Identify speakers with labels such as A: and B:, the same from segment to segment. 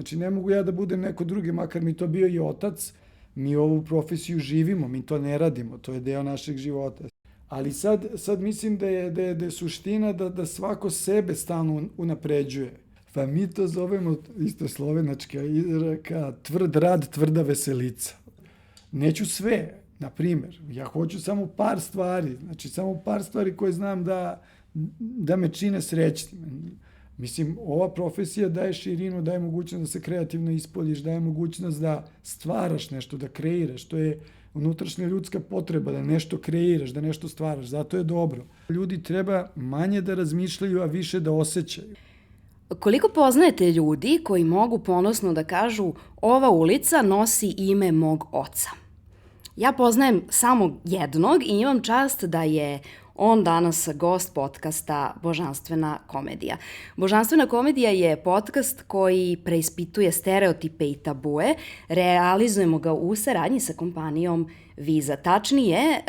A: Znači, ne mogu ja da budem neko drugi, makar mi to bio i otac, mi ovu profesiju živimo, mi to ne radimo, to je deo našeg života. Ali sad mislim da je suština da svako sebe stalno unapređuje. Pa mi to zovemo, isto slovenačka izreka, tvrd rad, tvrda veselica. Neću sve, na primjer, ja hoću samo par stvari, znači samo par stvari koje znam da me čine srećnim. Mislim, ova profesija daje širinu, daje mogućnost da se kreativno ispoljiš, daje mogućnost da stvaraš nešto, da kreiraš. To je unutrašnja ljudska potreba, da nešto kreiraš, da nešto stvaraš. Zato je dobro. Ljudi treba manje da razmišljaju, a više da osjećaju.
B: Koliko poznajete ljudi koji mogu ponosno da kažu ova ulica nosi ime mog oca? Ja poznajem samo jednog i imam čast da je on danas gost podcasta Božanstvena komedija. Božanstvena komedija je podcast koji preispituje stereotipe i tabue. Realizujemo ga u saradnji sa kompanijom Viza. Tačnije,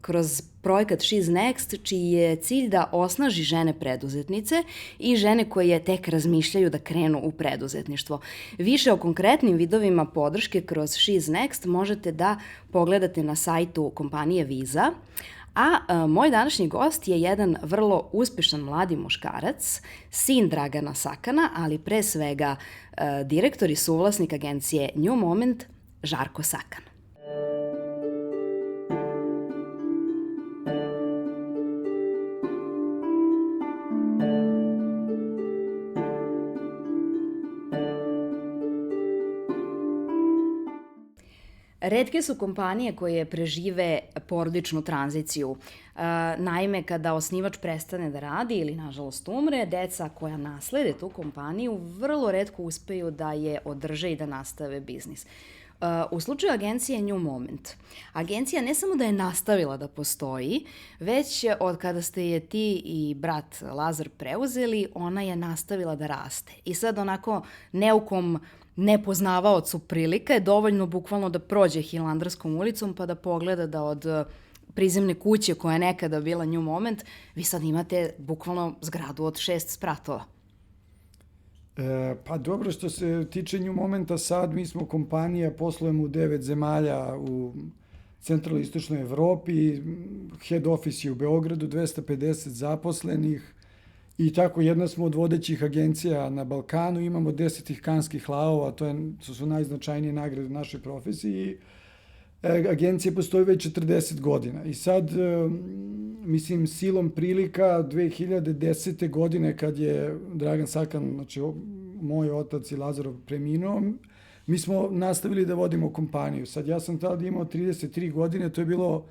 B: kroz projekat She's Next, čiji je cilj da osnaži žene preduzetnice i žene koje tek razmišljaju da krenu u preduzetništvo. Više o konkretnim vidovima podrške kroz She's Next možete da pogledate na sajtu kompanije Viza. A moj današnji gost je jedan vrlo uspešan mladi muškarac, sin Dragana Sakana, ali pre svega direktor i suvlasnik agencije New Moment, Žarko Sakan. Retke su kompanije koje prežive porodičnu tranziciju. Naime, kada osnivač prestane da radi ili, nažalost, umre, deca koja naslede tu kompaniju vrlo retko uspeju da je održe i da nastave biznis. U slučaju agencije New Moment, agencija ne samo da je nastavila da postoji, već od kada ste je ti i brat Lazar preuzeli, ona je nastavila da raste. I sad onako neukom nepoznavaocu prilika je dovoljno bukvalno da prođe Hilandarskom ulicom pa da pogleda da od prizemne kuće koja je nekada bila New Moment, vi sad imate bukvalno zgradu od 6 spratova.
A: Pa dobro, što se tiče New Momenta, sad mi smo kompanija, poslujemo u 9 zemalja u centralnoj istočnoj Evropi, head office je u Beogradu, 250 zaposlenih i tako jedna smo od vodećih agencija na Balkanu, imamo 10 Kanskih lavova, to su najznačajnije nagrade u našoj profesiji. Agencija postoji već 40 godina i sad, mislim, silom prilika 2010. godine kad je Dragan Sakan, znači moj otac i Lazarov preminuo, mi smo nastavili da vodimo kompaniju. Sad ja sam tada imao 33 godine, to je bilo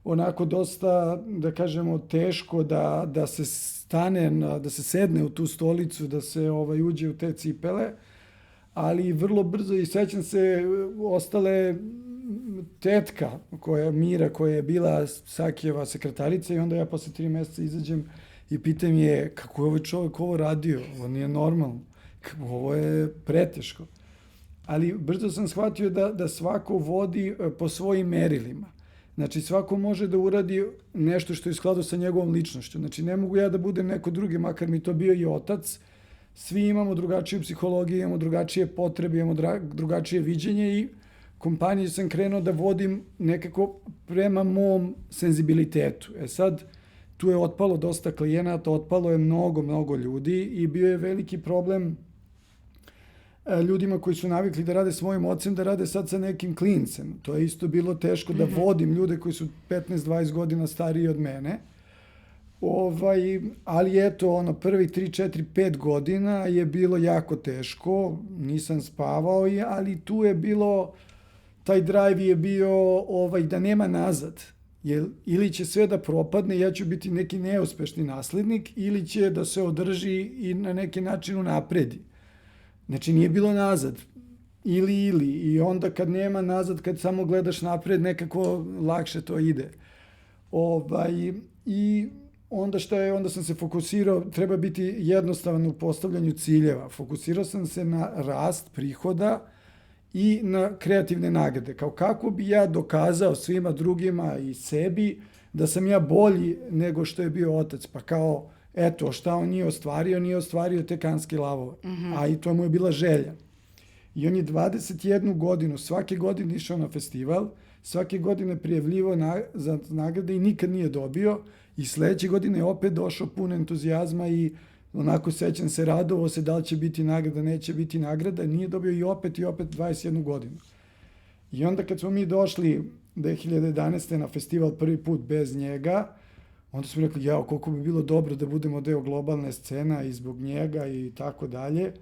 A: onako dosta, da kažemo, teško da se stane, da se sedne u tu stolicu, da se uđe u te cipele, ali vrlo brzo i sećam se ostale tetka Mira koja je bila Sakijeva sekretarica i onda ja posle 3 meseca izađem i pitam je kako je ovaj čovjek ovo radio, ovo nije normalno, ovo je preteško. Ali brzo sam shvatio da svako vodi po svojim merilima. Znači svako može da uradi nešto što je u skladu sa njegovom ličnošću. Znači ne mogu ja da budem neko drugi, makar mi to bio i otac. Svi imamo drugačiju psihologiju, imamo drugačije potrebe, imamo drugačije viđenje i kompaniju sam krenuo da vodim nekako prema mom senzibilitetu. Sad, tu je otpalo dosta klijenata, otpalo je mnogo ljudi i bio je veliki problem ljudima koji su navikli da rade svojim ocem, da rade sad sa nekim klincem. To je isto bilo teško da vodim ljude koji su 15-20 godina stariji od mene. Ali eto, prvih 3, 4, 5 godina je bilo jako teško, nisam spavao, ali tu je bilo, taj drive je bio da nema nazad. Ili će sve da propadne, ja ću biti neki neuspešni naslednik, ili će da se održi i na neki način unapredi. Znači nije bilo nazad, ili. I onda kad nema nazad, kad samo gledaš napred, nekako lakše to ide. I onda onda sam se fokusirao, treba biti jednostavan u postavljanju ciljeva. Fokusirao sam se na rast prihoda i na kreativne nagrade. Kao kako bi ja dokazao svima drugima i sebi da sam ja bolji nego što je bio otac. Pa kao, eto, šta on nije ostvario te Kanske lavove. A i to mu je bila želja. I on je 21 godinu, svake godine išao na festival, svake godine prijavljivao za nagrade i nikad nije dobio. I sledeće godine je opet došao pun entuzijazma i onako sećam se, radovao se da li će biti nagrada, neće biti nagrada, nije dobio i opet 21 godinu. I onda kad smo mi došli 2011. na festival prvi put bez njega, onda smo rekli, jao, koliko bi bilo dobro da budemo deo globalne scena i zbog njega i tako dalje.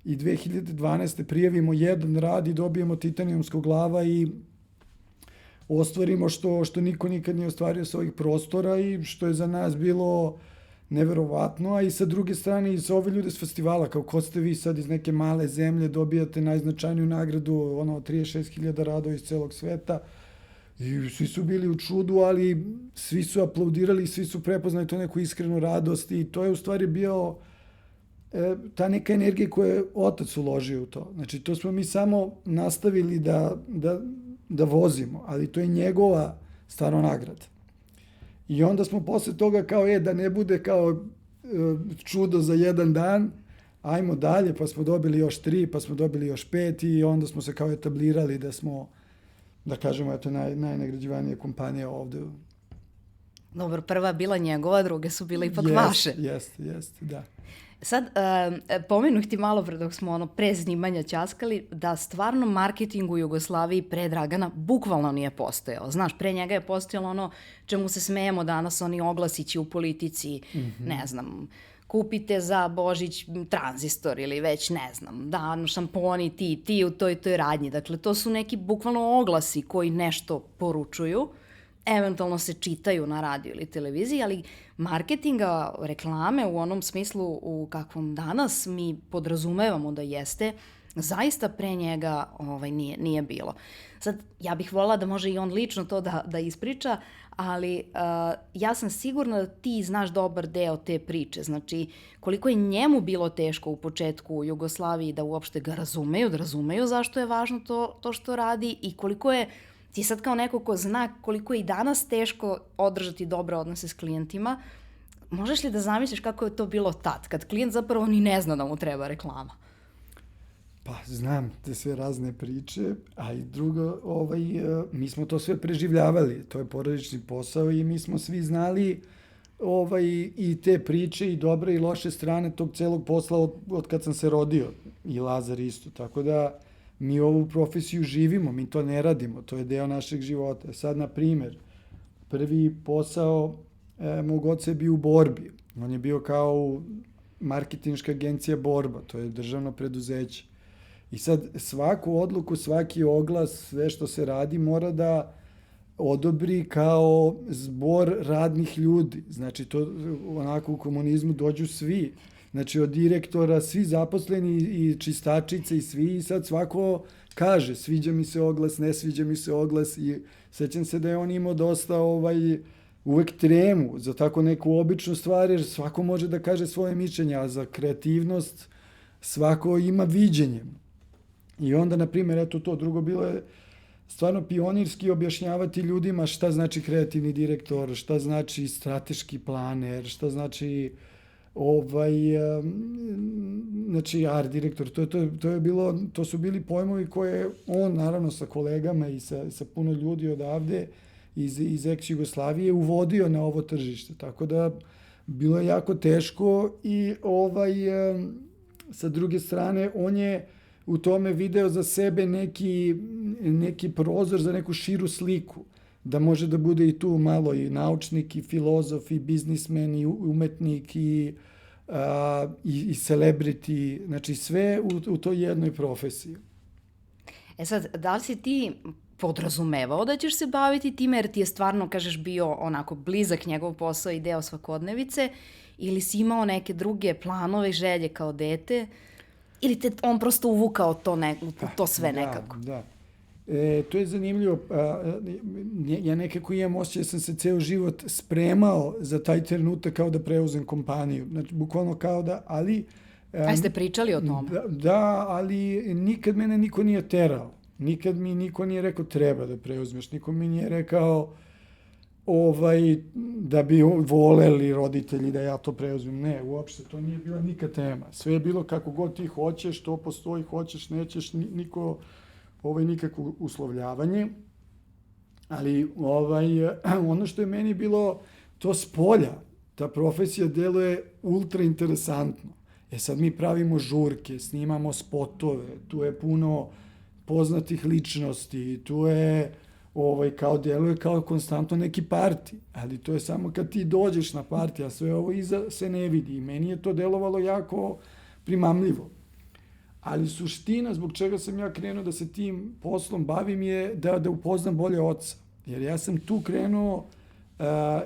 A: I 2012. prijavimo jedan rad i dobijemo Titanijumskog glava i ostvarimo što niko nikad nije ostvario sa ovih prostora i što je za nas bilo neverovatno, a i sa druge strane i sa ove ljude s festivala, kao ko ste vi sad iz neke male zemlje, dobijate najznačajniju nagradu, 36.000 radova iz celog sveta, i svi su bili u čudu, ali svi su aplaudirali, svi su prepoznali to neku iskrenu radost i to je u stvari bio ta neka energija koju je otac uložio u to. Znači, to smo mi samo nastavili da vozimo, ali to je njegova stvarno nagrada. I onda smo posle toga kao, da ne bude kao čudo za jedan dan, ajmo dalje, pa smo dobili još 3, pa smo dobili još 5 i onda smo se kao etablirali da smo, da kažemo, eto, najnagrađivanija kompanija ovde.
B: Dobro, prva bila njegova, druge su bile ipak vaše.
A: Jeste, da.
B: Sad, pomenuh ti malo pre dok smo pre snimanja ćaskali da stvarno marketing u Jugoslaviji pre Dragana bukvalno nije postojao. Znaš, pre njega je postojalo ono čemu se smejemo danas, oni oglasići u politici, ne znam, kupite za Božić tranzistor ili već, ne znam, dan, šamponi, ti u toj radnji. Dakle, to su neki bukvalno oglasi koji nešto poručuju, eventualno se čitaju na radio ili televiziji, ali marketinga, reklame u onom smislu u kakvom danas mi podrazumevamo da jeste, zaista pre njega nije bilo. Sad, ja bih voljela da može i on lično to da ispriča, ali ja sam sigurna da ti znaš dobar deo te priče. Znači, koliko je njemu bilo teško u početku u Jugoslaviji da uopšte ga razumeju zašto je važno to što radi i koliko je ti sad kao neko ko zna koliko je i danas teško održati dobre odnose s klijentima, možeš li da zamisliš kako je to bilo tad, kad klijent zapravo ni ne zna da mu treba reklama?
A: Pa, znam te sve razne priče, a i drugo, mi smo to sve preživljavali, to je porodični posao i mi smo svi znali i te priče i dobre i loše strane tog celog posla od kad sam se rodio, i Lazar isto, tako da mi ovu profesiju živimo, mi to ne radimo, to je deo našeg života. Sad, na primer, prvi posao mog oca je bio u Borbi. On je bio kao marketinška agencija Borba, to je državno preduzeće. I sad, svaku odluku, svaki oglas, sve što se radi mora da odobri kao zbor radnih ljudi. Znači, to onako u komunizmu dođu svi. Znači, od direktora, svi zaposleni i čistačice i svi, i sad svako kaže, sviđa mi se oglas, ne sviđa mi se oglas, i sećam se da je on imao dosta uvek tremu za tako neku običnu stvar, jer svako može da kaže svoje mišljenje, a za kreativnost svako ima viđenje. I onda, na primjer, eto to, drugo bilo je stvarno pionirski objašnjavati ljudima šta znači kreativni direktor, šta znači strateški planer, šta znači znači art direktor, to je bilo, to su bili pojmovi koje on, naravno, sa kolegama i sa puno ljudi odavde iz ex-Jugoslavije uvodio na ovo tržište, tako da bilo je jako teško i sa druge strane on je u tome video za sebe neki prozor za neku širu sliku, da može da bude i tu malo i naučnik, i filozof, i biznismen, i umetnik, i celebrity, znači sve u toj jednoj profesiji.
B: E sad, da li si ti podrazumevao da ćeš se baviti time, jer ti je stvarno, kažeš, bio onako blizak njegov posao i deo svakodnevice, ili si imao neke druge planove i želje kao dete, ili te on prosto uvukao to sve nekako?
A: Da. To je zanimljivo. Ja nekako imam osjećaj, sam se ceo život spremao za taj trenutak kao da preuzem kompaniju. Znači, bukvalno kao da, ali...
B: A ste pričali o tome?
A: Da, ali nikad mene niko nije terao. Nikad mi niko nije rekao treba da preuzmeš. Niko mi nije rekao da bi voleli roditelji da ja to preuzmem. Ne, uopšte, to nije bila nikad tema. Sve je bilo kako god ti hoćeš, to postoji, hoćeš, nećeš, nikakvo uslovljavanje. Ali ono što je meni bilo to s polja, ta profesija deluje ultra interesantno. Sad mi pravimo žurke, snimamo spotove, tu je puno poznatih ličnosti, tu je kao deluje kao konstantno neki parti, ali to je samo kad ti dođeš na parti, a sve ovo iza se ne vidi. I meni je to delovalo jako primamljivo. Ali suština zbog čega sam ja krenuo da se tim poslom bavim je da upoznam bolje oca. Jer ja sam tu krenuo,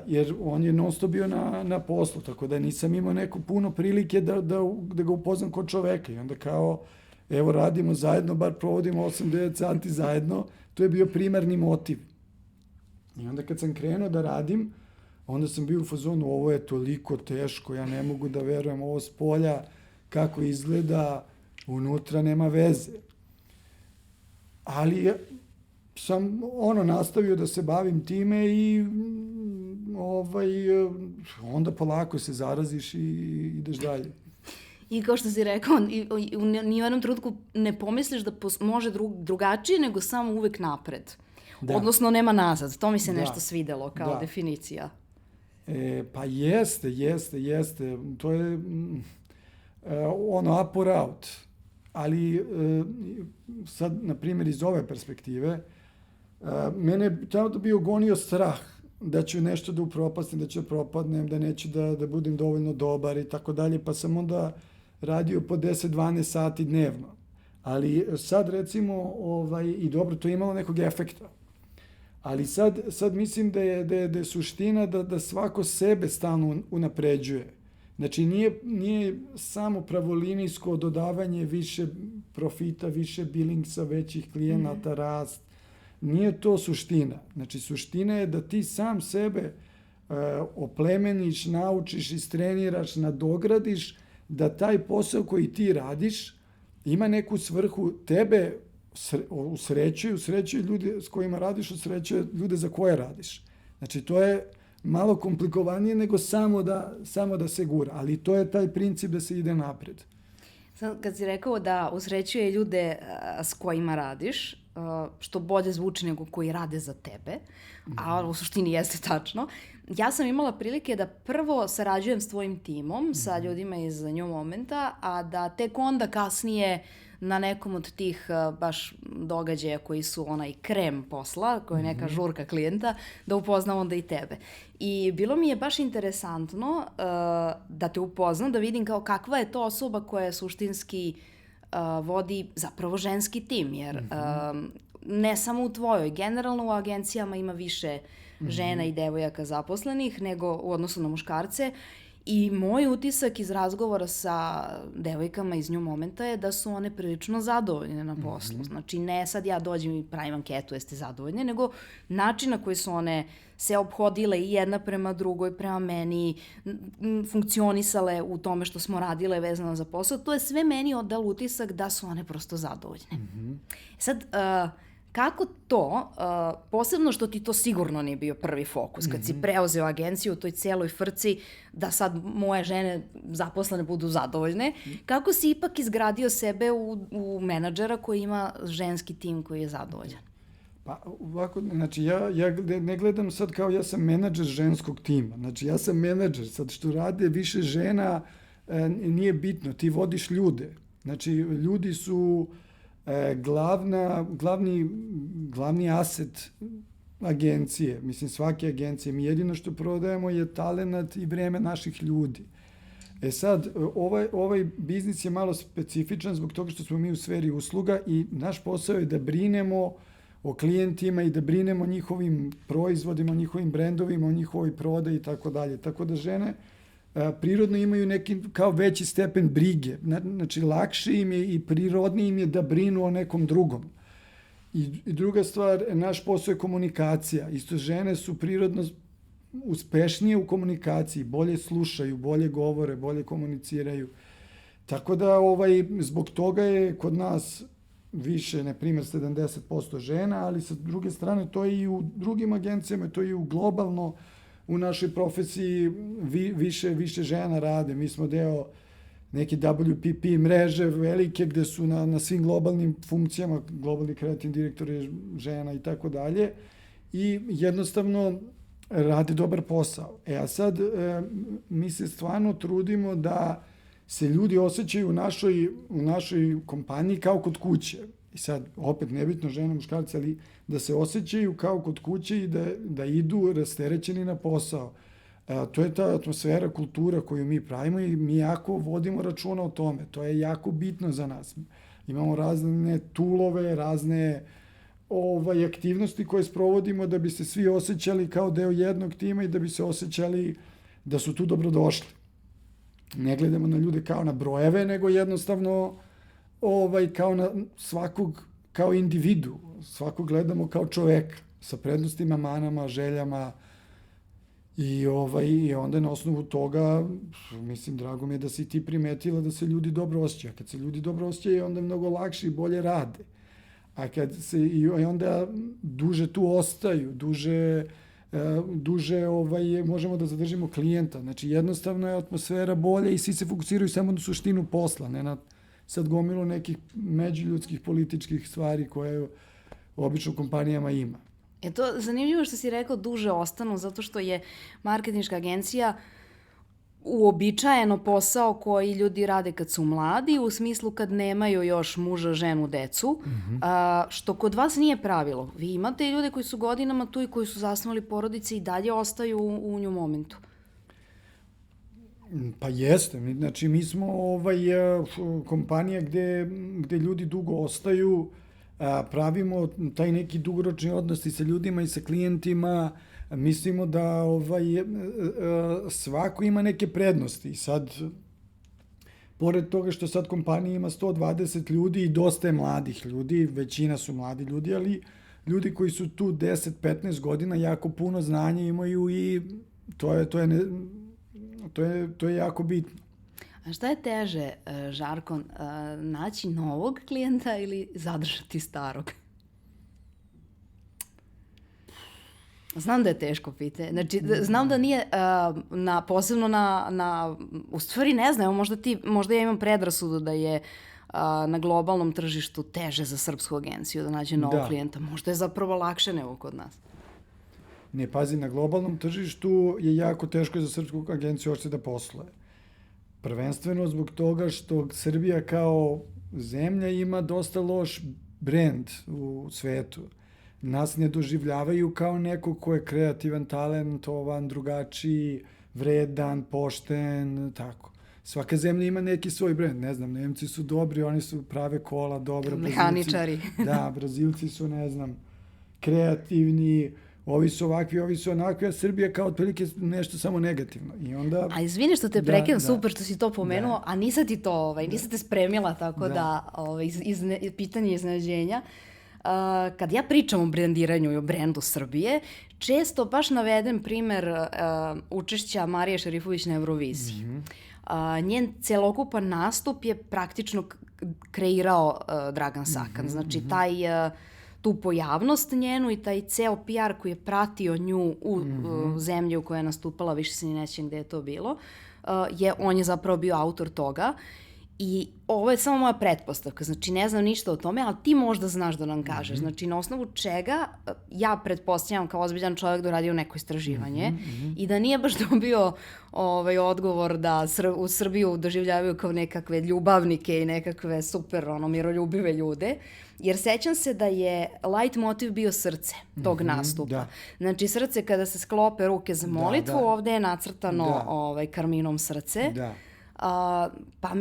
A: jer on je non stop bio na poslu, tako da nisam imao neko puno prilike da ga upoznam kod čoveka. I onda kao, evo radimo zajedno, bar provodimo 8-9 sati zajedno, to je bio primarni motiv. I onda kad sam krenuo da radim, onda sam bio u fazonu, ovo je toliko teško, ja ne mogu da verujem, ovo s polja, kako izgleda, unutra nema veze. Ali sam nastavio da se bavim time i onda polako se zaraziš i ideš dalje.
B: I kao što si rekao, ni u jednom trenutku ne pomisliš da može drugačije, nego samo uvek napred. Da. Odnosno nema nazad. To mi se nešto svidelo kao definicija.
A: Pa jeste. To je up or out. Ali sad, na primjer, iz ove perspektive, mene je tada bio gonio strah da ću nešto da upropastim, da ću da propadnem, da neću da budem dovoljno dobar i tako dalje, pa sam onda radio po 10-12 sati dnevno. Ali sad recimo, i dobro, to je imalo nekog efekta. Ali sad mislim da je suština da svako sebe stalno unapređuje. Znači, nije samo pravolinijsko dodavanje više profita, više billingsa, većih klijenata, rast. Nije to suština. Znači, suština je da ti sam sebe oplemeniš, naučiš, istreniraš, nadogradiš, da taj posao koji ti radiš ima neku svrhu, tebe usrećuje ljude s kojima radiš, usrećuje ljude za koje radiš. Znači, to je malo komplikovanije nego samo da se gura, ali to je taj princip da se ide napred.
B: Sad, kad si rekao da usrećuje ljude s kojima radiš, što bolje zvuči nego koji rade za tebe, a u suštini jeste tačno, ja sam imala prilike da prvo sarađujem s tvojim timom, sa ljudima iz New Momenta, a da tek onda kasnije na nekom od tih baš događaja koji su onaj krem posla, koji je neka žurka klijenta, da upoznam onda i tebe. I bilo mi je baš interesantno da te upoznam, da vidim kao kakva je to osoba koja je suštinski vodi zapravo ženski tim, jer ne samo u tvojoj, generalno u agencijama ima više žena i devojaka zaposlenih nego u odnosu na muškarce. I moj utisak iz razgovora sa devojkama iz New Momenta je da su one prilično zadovoljne na poslu. Znači, ne sad ja dođem i pravim anketu jeste zadovoljne, nego način na koji su one se ophodile i jedna prema drugoj, prema meni, funkcionisale u tome što smo radile vezano za posao, to je sve meni odalo utisak da su one prosto zadovoljne. Sad, kako to, posebno što ti to sigurno nije bio prvi fokus, kad si preuzeo agenciju u toj celoj frci, da sad moje žene zaposlene budu zadovoljne, kako si ipak izgradio sebe u menadžera koji ima ženski tim koji je zadovoljan?
A: Pa ovako, znači ja ne gledam sad kao ja sam menadžer ženskog tima, znači ja sam menadžer, sad što rade više žena nije bitno, ti vodiš ljude, znači ljudi su glavni aset agencije, mislim svake agencije. Mi jedino što prodajemo je talenat i vreme naših ljudi. Sad, ovaj biznis je malo specifičan zbog toga što smo mi u sferi usluga i naš posao je da brinemo o klijentima i da brinemo o njihovim proizvodima, o njihovim brendovima, o njihovoj prodaji i tako dalje. Tako da žene prirodno imaju neki kao veći stepen brige. Znači, lakše im je i prirodnije im je da brinu o nekom drugom. I druga stvar, naš posao je komunikacija. Isto žene su prirodno uspešnije u komunikaciji, bolje slušaju, bolje govore, bolje komuniciraju. Tako da zbog toga je kod nas više, na primjer 70% žena, ali sa druge strane to je i u drugim agencijama, to je i u globalno, u našoj profesiji više žena rade. Mi smo deo neke WPP mreže velike gde su na svim globalnim funkcijama, globalni kreativni direktor je žena i tako dalje. I jednostavno rade dobar posao. A sad mi se stvarno trudimo da se ljudi osjećaju u našoj kompaniji kao kod kuće. I sad, opet, nebitno žena, muškarci, ali da se osjećaju kao kod kuće i da idu rasterećeni na posao. To je ta atmosfera, kultura koju mi pravimo i mi jako vodimo računa o tome. To je jako bitno za nas. Imamo razne tulove, razne aktivnosti koje sprovodimo da bi se svi osjećali kao deo jednog tima i da bi se osjećali da su tu dobrodošli. Ne gledamo na ljude kao na brojeve, nego jednostavno kao na svakog, kao individu. Svakog gledamo kao čoveka, sa prednostima, manama, željama. I onda na osnovu toga, mislim, drago mi je da si ti primetila da se ljudi dobro osjećaju. Kad se ljudi dobro osjećaju, onda je mnogo lakše i bolje rade. A kad se, i onda duže tu ostaju, duže možemo da zadržimo klijenta. Znači, jednostavno je atmosfera bolja i svi se fokusiraju samo na suštinu posla, ne na sad gomilu nekih međuljudskih političkih stvari koje obično u kompanijama ima.
B: Je to zanimljivo što si rekao duže ostanu, zato što je marketinška agencija uobičajeno posao koji ljudi rade kad su mladi, u smislu kad nemaju još muža, ženu, decu, što kod vas nije pravilo. Vi imate ljude koji su godinama tu i koji su zasnovali porodice i dalje ostaju u nju momentu.
A: Pa jeste. Znači, mi smo kompanija gde ljudi dugo ostaju, pravimo taj neki dugoročni odnos i sa ljudima i sa klijentima. Mislimo da svako ima neke prednosti. Sad, pored toga što sad kompanija ima 120 ljudi i dosta je mladih ljudi, većina su mladi ljudi, ali ljudi koji su tu 10-15 godina jako puno znanja imaju i to je jako bitno.
B: A šta je teže, Žarko, naći novog klijenta ili zadržati starog? Znam da je teško pitanje. Znači, znam da nije posebno u stvari ne znam, možda ja imam predrasudu da je na globalnom tržištu teže za srpsku agenciju da nađe novog klijenta. Možda je zapravo lakše nego kod nas.
A: Ne, pazi, na globalnom tržištu je jako teško za srpsku agenciju uopšte da posluje. Prvenstveno zbog toga što Srbija kao zemlja ima dosta loš brend u svetu. Nas ne doživljavaju kao neko ko je kreativan, talentovan, drugačiji, vredan, pošten, tako. Svaka zemlja ima neki svoj brend. Ne znam, Nemci su dobri, oni su prave kola, dobro.
B: Mehaničari.
A: Da, Brazilci su, ne znam, kreativni, ovi su ovakvi, ovi su onakvi, a Srbija kao otprilike nešto samo negativno. I onda...
B: A izvini što te prekidam, super što si to pomenuo, a nisam ti to, nisam te spremila, tako da pitanje iznenađenja. Kad ja pričam o brendiranju i o brendu Srbije, često baš navedem primer učešća Marije Šerifović na Euroviziji. Njen celokupan nastup je praktično kreirao Dragan Sakan. Znači, tu pojavnost njenu i taj ceo PR koji je pratio nju u zemlji u kojoj je nastupala, više se ni nećem gde je to bilo, on je zapravo bio autor toga. I ovo je samo moja pretpostavka, znači ne znam ništa o tome, ali ti možda znaš da nam kažeš. Znači na osnovu čega ja pretpostavljam kao ozbiljan čovjek da uradio neko istraživanje i da nije baš dobio odgovor da u Srbiju doživljavaju kao nekakve ljubavnike i nekakve super miroljubive ljude, jer sećam se da je light motiv bio srce tog nastupa. Da. Znači srce kada se sklope ruke za molitvu, ovde je nacrtano karminom srce. Da. Pa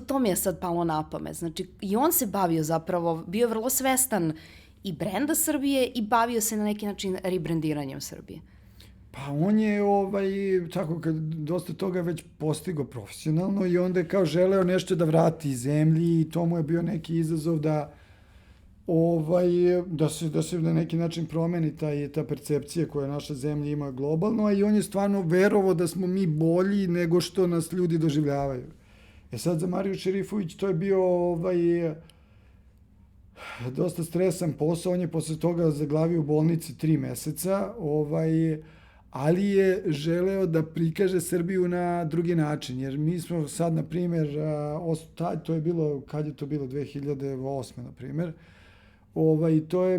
B: to mi je sad palo na pamet. Znači, i on se bavio zapravo, bio vrlo svestan i brenda Srbije i bavio se na neki način rebrendiranjem Srbije.
A: Pa on je, tako, kad dosta toga već postigao profesionalno i onda je kao želeo nešto da vrati zemlji i to mu je bio neki izazov da se na neki način promeni ta percepcija koja naša zemlja ima globalno, a i on je stvarno verovao da smo mi bolji nego što nas ljudi doživljavaju. Sad za Mariju Šerifović to je bio dosta stresan posao, on je posle toga zaglavio u bolnici 3 meseca, ali je želeo da prikaže Srbiju na drugi način, jer mi smo sad, na primjer, to je bilo, kad je to bilo, 2008. na primjer,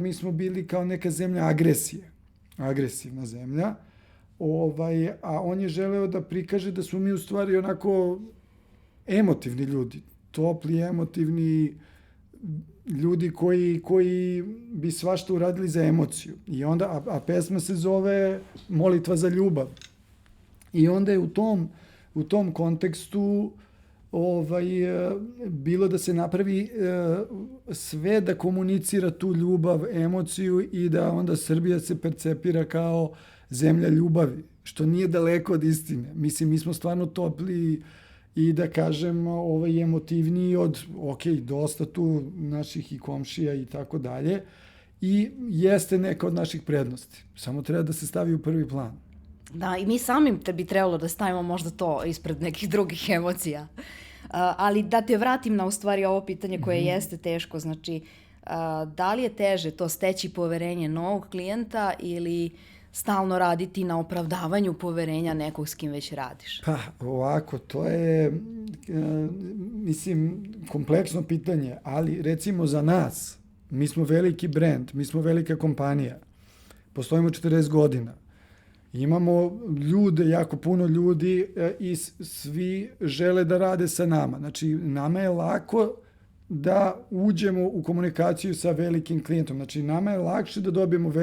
A: mi smo bili kao neka zemlja agresije, agresivna zemlja, a on je želeo da prikaže da smo mi u stvari onako emotivni ljudi, topli, emotivni ljudi koji bi svašta uradili za emociju. I onda, a pesma se zove Molitva za ljubav. I onda je u tom kontekstu bilo da se napravi sve da komunicira tu ljubav, emociju i da onda Srbija se percepira kao zemlja ljubavi, što nije daleko od istine. Mislim, mi smo stvarno topli i da kažem emotivniji od, dosta tu naših i komšija i tako dalje, i jeste neka od naših prednosti. Samo treba da se stavi u prvi plan.
B: Da, i mi samim te bi trebalo da stavimo možda to ispred nekih drugih emocija. Ali da te vratim na u stvari ovo pitanje koje jeste teško, znači da li je teže to steći poverenje novog klijenta ili stalno raditi na opravdavanju poverenja nekog s kim već radiš?
A: Pa, ovako, to je, mislim, kompleksno pitanje, ali recimo za nas, mi smo veliki brend, mi smo velika kompanija, postojimo 40 godina, imamo ljude, jako puno ljudi i svi žele da rade sa nama. Znači, nama je lako da uđemo u komunikaciju sa velikim klijentom. Znači, nama je lakše da dobijemo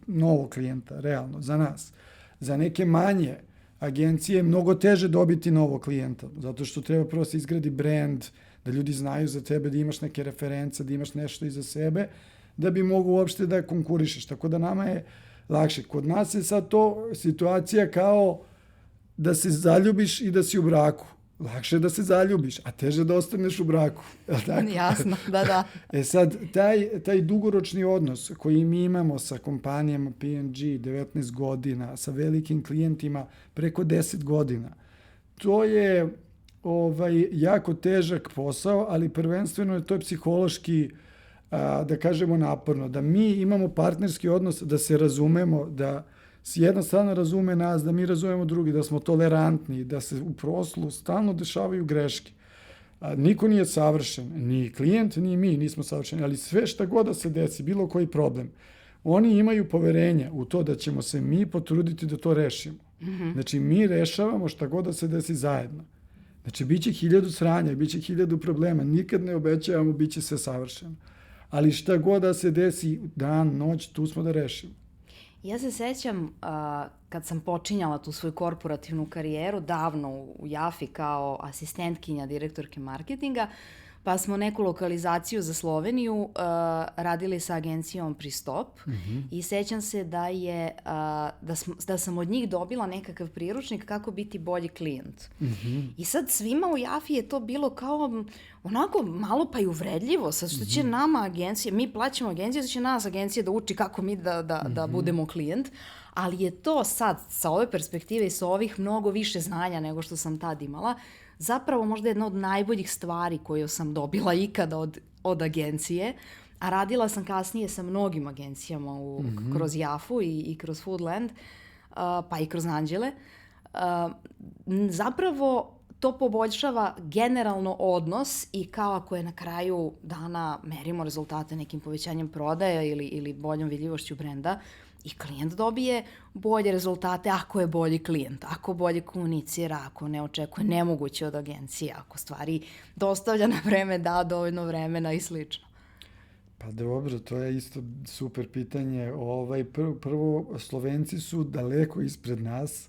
A: novog klijenta, realno, za nas. Za neke manje agencije je mnogo teže dobiti novog klijenta, zato što treba prvo se izgradi brand, da ljudi znaju za tebe, da imaš neke reference, da imaš nešto iza sebe, da bi mogu uopšte da konkurišeš. Tako da nama je lakše. Kod nas je sad to situacija kao da se zaljubiš i da si u braku. Lakše je da se zaljubiš, a teže da ostaneš u braku.
B: Jasno, da.
A: Sad, taj dugoročni odnos koji mi imamo sa kompanijama P&G 19 godina, sa velikim klijentima preko 10 godina, to je jako težak posao, ali prvenstveno to je psihološki, da kažemo, naporno. Da mi imamo partnerski odnos, da se razumemo, da jedna strana razume nas, da mi razumemo drugi, da smo tolerantni, da se u proslu stalno dešavaju greške. Niko nije savršen, ni klijent, ni mi nismo savršeni, ali sve šta god da se desi, bilo koji problem, oni imaju poverenja u to da ćemo se mi potruditi da to rešimo. Znači, mi rešavamo šta god da se desi zajedno. Znači, bit će 1000 sranja, bit će 1000 problema, nikad ne obećavamo, bit će sve savršeno. Ali šta god da se desi, dan, noć, tu smo da rešimo.
B: Ja se sećam kad sam počinjala tu svoju korporativnu karijeru davno u Jafi kao asistentkinja direktorke marketinga, pa smo neku lokalizaciju za Sloveniju radili sa agencijom Pristop i sećam se da sam od njih dobila nekakav priručnik kako biti bolji klijent. I sad svima u Jafi je to bilo kao onako malo pa i uvredljivo, sad što će nama agencija, mi plaćamo agenciju, što će nas agencija da uči kako mi da budemo klijent, ali je to sad sa ove perspektive i sa ovih mnogo više znanja nego što sam tad imala, zapravo možda jedna od najboljih stvari koju sam dobila ikada od agencije, a radila sam kasnije sa mnogim agencijama kroz Jafu i kroz Foodland, pa i kroz Anđele. Zapravo to poboljšava generalno odnos i kao ako je na kraju dana merimo rezultate nekim povećanjem prodaja ili boljom vidljivošću brenda, i klijent dobije bolje rezultate ako je bolji klijent, ako bolje komunicira, ako ne očekuje nemoguće od agencije, ako stvari dostavlja na vreme, da dovoljno vremena i slično.
A: Pa dobro, to je isto super pitanje. Prvo, Slovenci su daleko ispred nas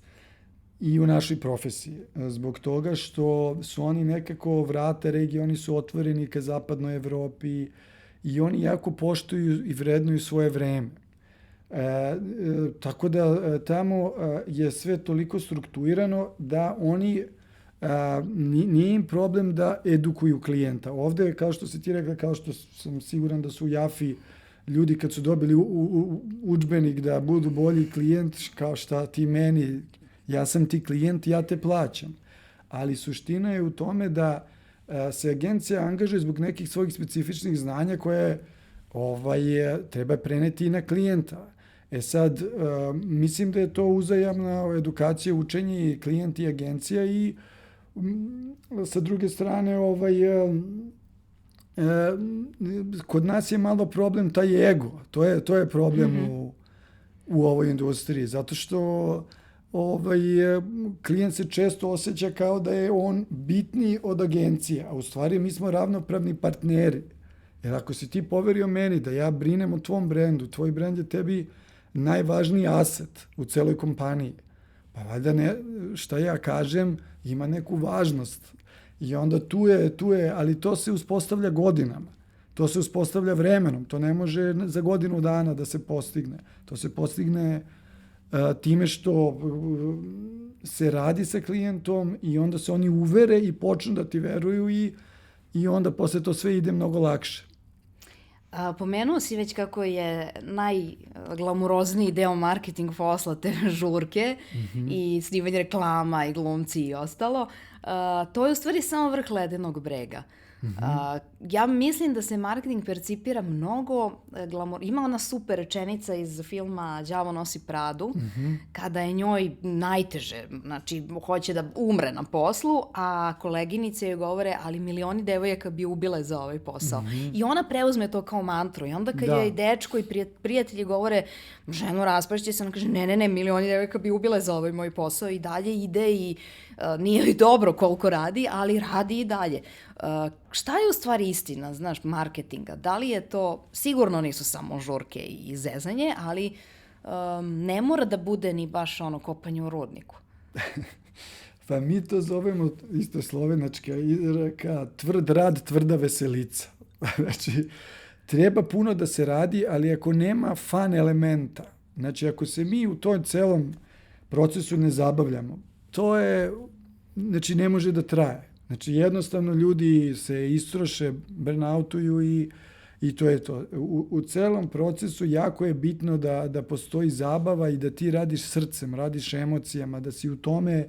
A: i u našoj profesiji. Zbog toga što su oni nekako vrata regije, oni su otvoreni ka zapadnoj Evropi i oni jako poštuju i vrednuju svoje vreme. Tako da tamo je sve toliko strukturirano da oni nije im problem da edukuju klijenta. Ovde, kao što si ti rekla, kao što sam siguran da su u Jafi ljudi kad su dobili udžbenik da budu bolji klijent, kao šta ti meni, ja sam ti klijent, ja te plaćam. Ali suština je u tome da se agencija angažuje zbog nekih svojih specifičnih znanja koje treba preneti i na klijenta. Sad, mislim da je to uzajamna edukacija, učenje i klijent i agencija i sa druge strane, kod nas je malo problem taj ego. To je problem u ovoj industriji, zato što klijent se često osjeća kao da je on bitniji od agencije, a u stvari mi smo ravnopravni partneri. Jer ako si ti poverio meni da ja brinem o tvom brendu, tvoj brend je tebi najvažniji aset u celoj kompaniji, pa valjda šta ja kažem ima neku važnost. I onda tu je, ali to se uspostavlja godinama. To se uspostavlja vremenom. To ne može za godinu dana da se postigne. To se postigne time što se radi sa klijentom i onda se oni uvere i počnu da ti veruju i onda posle to sve ide mnogo lakše.
B: Pomenuo si već kako je najglamurozniji deo marketing posla te žurke i snimanje reklama i glumci i ostalo. To je u stvari samo vrh ledenog brega. Ja mislim da se marketing percipira mnogo ima ona super rečenica iz filma Đavo nosi Pradu, kada je njoj najteže, znači hoće da umre na poslu, a koleginice joj govore, ali milioni devojaka bi ubile za ovaj posao. I ona preuzme to kao mantru i onda kad joj dečko i prijatelji govore, ženo raspašće se, ona kaže, ne, milioni devojaka bi ubile za ovaj moj posao i dalje ide i nije joj dobro koliko radi, ali radi i dalje. Šta je u stvari istina, znaš, marketinga? Da li je to, sigurno nisu samo žurke i zezanje, ali ne mora da bude ni baš ono kopanje u rudniku.
A: Pa mi to zovemo isto slovenačka izreka, tvrd rad, tvrda veselica. Znači, treba puno da se radi, ali ako nema fun elementa, znači ako se mi u tom celom procesu ne zabavljamo, to je, znači ne može da traje. Znači jednostavno ljudi se istroše, burnoutuju i to je to. U celom procesu jako je bitno da postoji zabava i da ti radiš srcem, radiš emocijama, da si u tome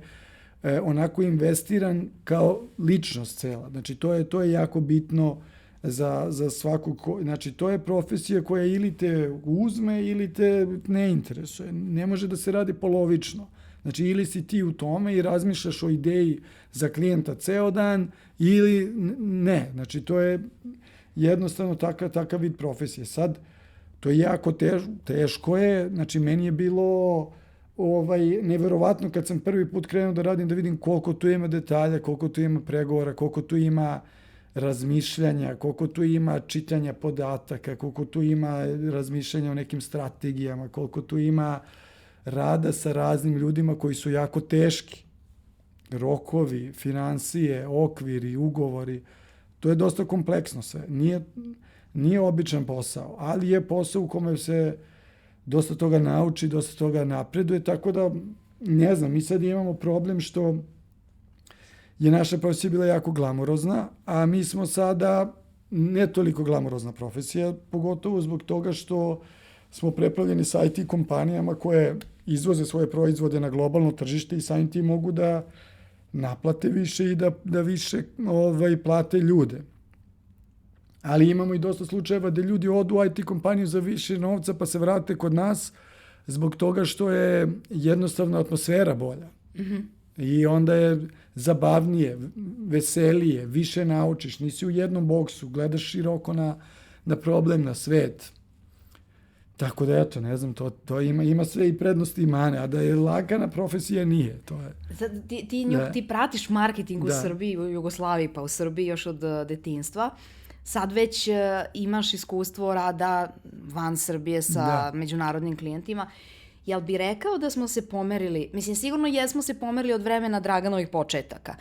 A: onako investiran kao ličnost cela. Znači to je jako bitno za svakog, znači to je profesija koja ili te uzme ili te ne interesuje. Ne može da se radi polovično. Znači, ili si ti u tome i razmišljaš o ideji za klijenta ceo dan, ili ne. Znači, to je jednostavno takav vid profesije. Sad, to je jako teško je, znači, meni je bilo neverovatno kad sam prvi put krenuo da radim, da vidim koliko tu ima detalja, koliko tu ima pregovora, koliko tu ima razmišljanja, koliko tu ima čitanja podataka, koliko tu ima razmišljanja o nekim strategijama, koliko tu ima rada sa raznim ljudima koji su jako teški. Rokovi, finansije, okviri, ugovori. To je dosta kompleksno sve. Nije običan posao, ali je posao u kome se dosta toga nauči, dosta toga napreduje, tako da, ne znam, mi sad imamo problem što je naša profesija bila jako glamurozna, a mi smo sada ne toliko glamurozna profesija, pogotovo zbog toga što smo preplavljeni sa IT kompanijama koje izvoze svoje proizvode na globalno tržište i samim tim mogu da naplate više i da više plate ljude. Ali imamo i dosta slučajeva da ljudi odu u IT kompaniju za više novca pa se vrate kod nas zbog toga što je jednostavno atmosfera bolja. I onda je zabavnije, veselije, više naučiš, nisi u jednom boksu, gledaš široko na problem, na svet. Tako da, eto, ne znam, to ima sve i prednosti i mane, a da je lagana profesija nije. To je.
B: Ti pratiš marketing u Srbiji, u Jugoslaviji, pa u Srbiji još od detinjstva. Sad već imaš iskustvo rada van Srbije sa međunarodnim klijentima. Jel bi rekao da smo se pomerili, mislim sigurno jesmo se pomerili od vremena Draganovih početaka.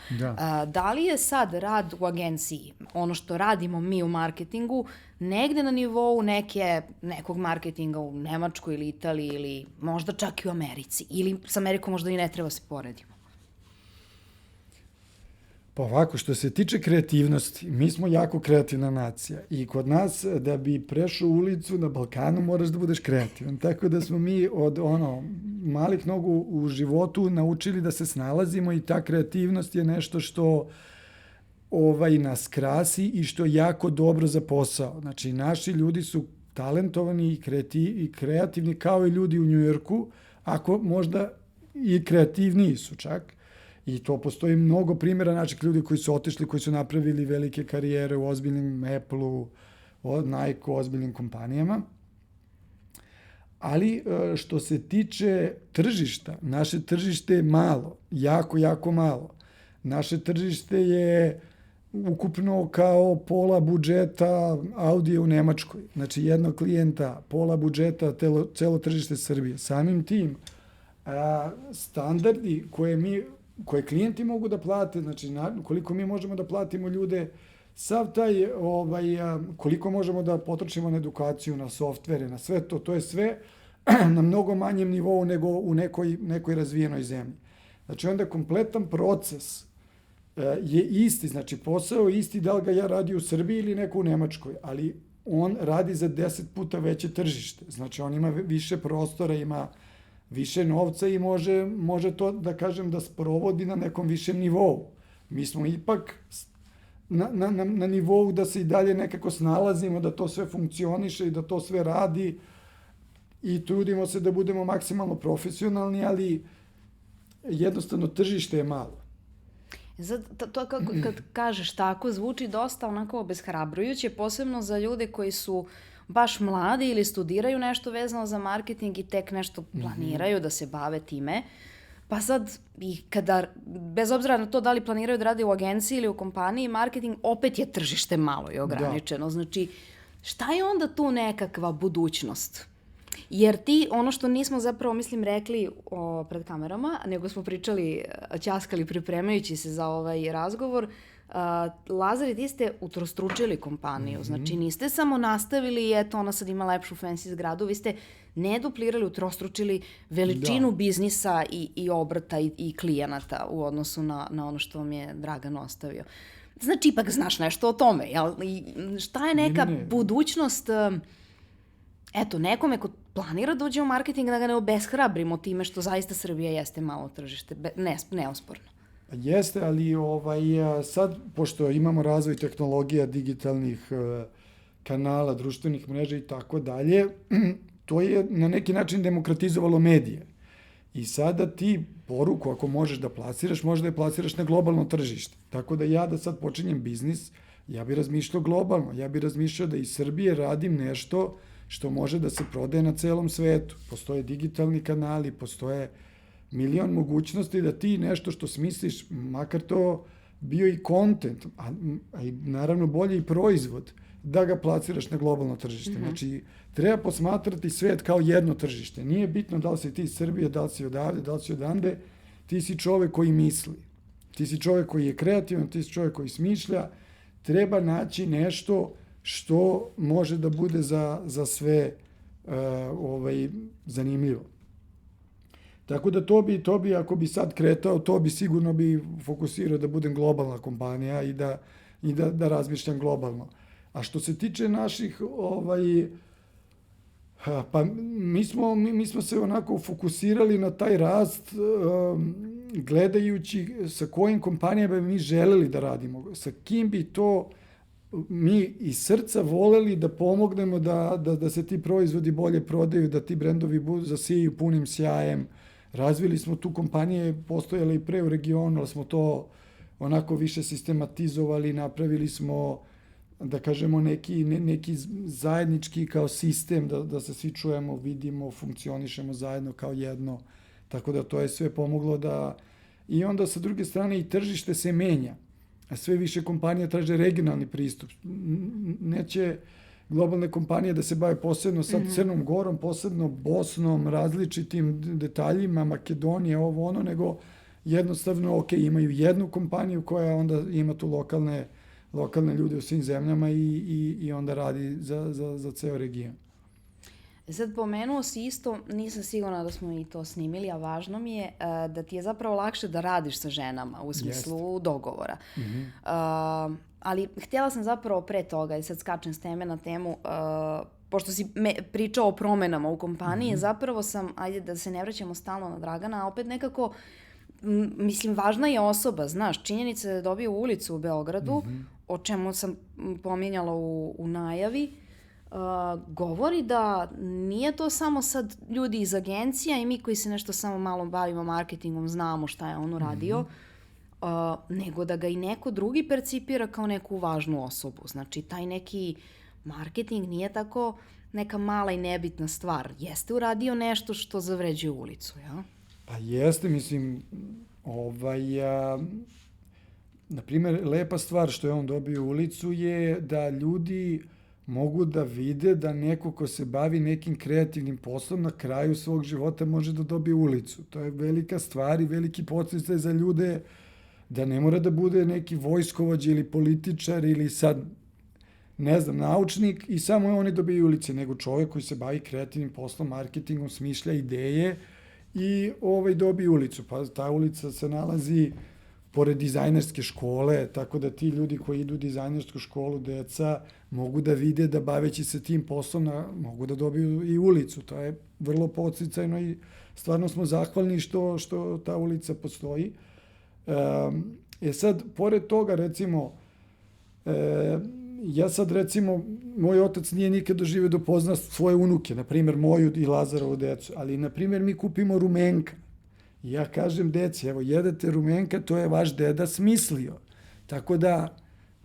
B: Da li je sad rad u agenciji, ono što radimo mi u marketingu, negde na nivou nekog marketinga u Nemačkoj ili Italiji ili možda čak i u Americi? Ili s Amerikom možda i ne treba se poredimo?
A: Pa ovako, što se tiče kreativnosti, mi smo jako kreativna nacija i kod nas da bi prešao ulicu na Balkanu moraš da budeš kreativan. Tako da smo mi od malih nogu u životu naučili da se snalazimo i ta kreativnost je nešto što nas krasi i što je jako dobro za posao. Znači, naši ljudi su talentovani i kreativni kao i ljudi u Njujorku, ako možda i kreativniji su čak. I to postoji mnogo primjera naših ljudi koji su otišli, koji su napravili velike karijere u ozbiljnim Apple-u, Nike, ozbiljnim kompanijama. Ali što se tiče tržišta, naše tržište je malo, jako, jako malo. Naše tržište je ukupno kao pola budžeta Audija u Nemačkoj. Znači jednog klijenta, pola budžeta celo tržište Srbije. Samim tim, standardi koje klijenti mogu da plate, znači koliko mi možemo da platimo ljude, sav taj, koliko možemo da potrošimo na edukaciju, na softvere, na sve to, to je sve na mnogo manjem nivou nego u nekoj razvijenoj zemlji. Znači onda kompletan proces je isti, znači posao je isti da li ga ja radi u Srbiji ili neko u Nemačkoj, ali on radi za 10 puta veće tržište. Znači on ima više prostora, ima više novca i može to, da kažem, da sprovodi na nekom višem nivou. Mi smo ipak na nivou da se i dalje nekako snalazimo, da to sve funkcioniše i da to sve radi i trudimo se da budemo maksimalno profesionalni, ali jednostavno tržište je malo.
B: To kad kažeš tako, zvuči dosta onako obeshrabrujuće, posebno za ljude koji su baš mladi ili studiraju nešto vezano za marketing i tek nešto planiraju da se bave time. Pa sad, bez obzira na to da li planiraju da rade u agenciji ili u kompaniji, marketing opet je tržište malo i ograničeno. Da. Znači, šta je onda tu nekakva budućnost? Jer ono što nismo zapravo, rekli pred kamerama, nego smo pričali, ćaskali pripremajući se za ovaj razgovor, Lazare, ti ste utrostručili kompaniju, znači niste samo nastavili i eto ona sad ima lepšu fancy zgradu, vi ste neduplirali, utrostručili veličinu biznisa i obrta i klijenata u odnosu na ono što vam je Dragan ostavio. Znači ipak znaš nešto o tome, jel? I šta je neka budućnost, eto, nekome ko planira da uđe u marketing, da ga ne obeshrabrimo time što zaista Srbija jeste malo tržište, neosporno.
A: Jeste, ali sad, pošto imamo razvoj tehnologija, digitalnih kanala, društvenih mreža i tako dalje, to je na neki način demokratizovalo medije. I sada ti poruku, ako možeš da plasiraš, možeš da je plasiraš na globalno tržište. Tako da ja da sad počinjem biznis, ja bih razmišljao globalno. Ja bih razmišljao da iz Srbije radim nešto što može da se prodaje na celom svetu. Postoje digitalni kanali, postoje milion mogućnosti da ti nešto što smisliš, makar to bio i kontent, a naravno bolji i proizvod, da ga plasiraš na globalno tržište. Znači, treba posmatrati svet kao jedno tržište. Nije bitno da li si ti iz Srbije, da li si odavde, da li si odande, ti si čovek koji misli. Ti si čovek koji je kreativan, ti si čovek koji smišlja. Treba naći nešto što može da bude za sve zanimljivo. Tako da to bi, ako bi sad kretao, to bi sigurno bi fokusirao da budem globalna kompanija i da razmišljam globalno. A što se tiče naših, pa mi smo se onako fokusirali na taj rast gledajući sa kojim kompanijama bi mi želeli da radimo, sa kim bi to mi iz srca voleli da pomognemo da se ti proizvodi bolje prodaju, da ti brendovi zasijaju punim sjajem. Razvili smo tu kompanije, postojale i pre u regionu, ali smo to onako više sistematizovali, napravili smo, da kažemo, neki zajednički kao sistem, da se svi čujemo, vidimo, funkcionišemo zajedno kao jedno. Tako da to je sve pomoglo da... I onda sa druge strane i tržište se menja. A sve više kompanija traže regionalni pristup. Neće globalne kompanije da se bave posebno sad Crnom Gorom, posebno Bosnom, različitim detaljima, Makedonije, ovo ono, nego jednostavno, imaju jednu kompaniju koja onda ima tu lokalne ljude u svim zemljama i onda radi za ceo region.
B: Sad pomenuo si isto, nisam sigurna da smo i to snimili, a važno mi je da ti je zapravo lakše da radiš sa ženama u smislu dogovora. Ali htjela sam zapravo pre toga, i sad skačem s teme na temu, pošto si pričao o promenama u kompaniji, zapravo sam, ajde da se ne vraćamo stalno na Dragana, a opet nekako mislim, važna je osoba, znaš, činjenica da je dobio ulicu u Beogradu, o čemu sam pominjala u najavi, govori da nije to samo sad ljudi iz agencija i mi koji se nešto samo malo bavimo marketingom, znamo šta je on uradio, nego da ga i neko drugi percipira kao neku važnu osobu. Znači, taj neki marketing nije tako neka mala i nebitna stvar. Jeste uradio nešto što zavređuje ulicu, ja?
A: Pa jeste, mislim, na primjer, lepa stvar što je on dobio ulicu je da ljudi mogu da vide da neko ko se bavi nekim kreativnim poslom na kraju svog života može da dobije ulicu. To je velika stvar i veliki podsticaj za ljude da ne mora da bude neki vojskovođa ili političar ili sad, ne znam, naučnik i samo oni dobiju ulice, nego čovjek koji se bavi kreativnim poslom, marketingom, smišlja ideje i dobije ulicu. Pa ta ulica se nalazi pored dizajnerske škole, tako da ti ljudi koji idu u dizajnersku školu, deca, mogu da vide da baveći se tim poslom mogu da dobiju i ulicu. To je vrlo podsticajno i stvarno smo zahvalni što ta ulica postoji. Sad, pored toga, recimo, ja sad, recimo, moj otac nije nikad doživio da pozna svoje unuke, na primjer, moju i Lazarovu decu, ali, na primjer, mi kupimo rumenka. I ja kažem deci, evo, jedete rumenka, to je vaš deda smislio. Tako da,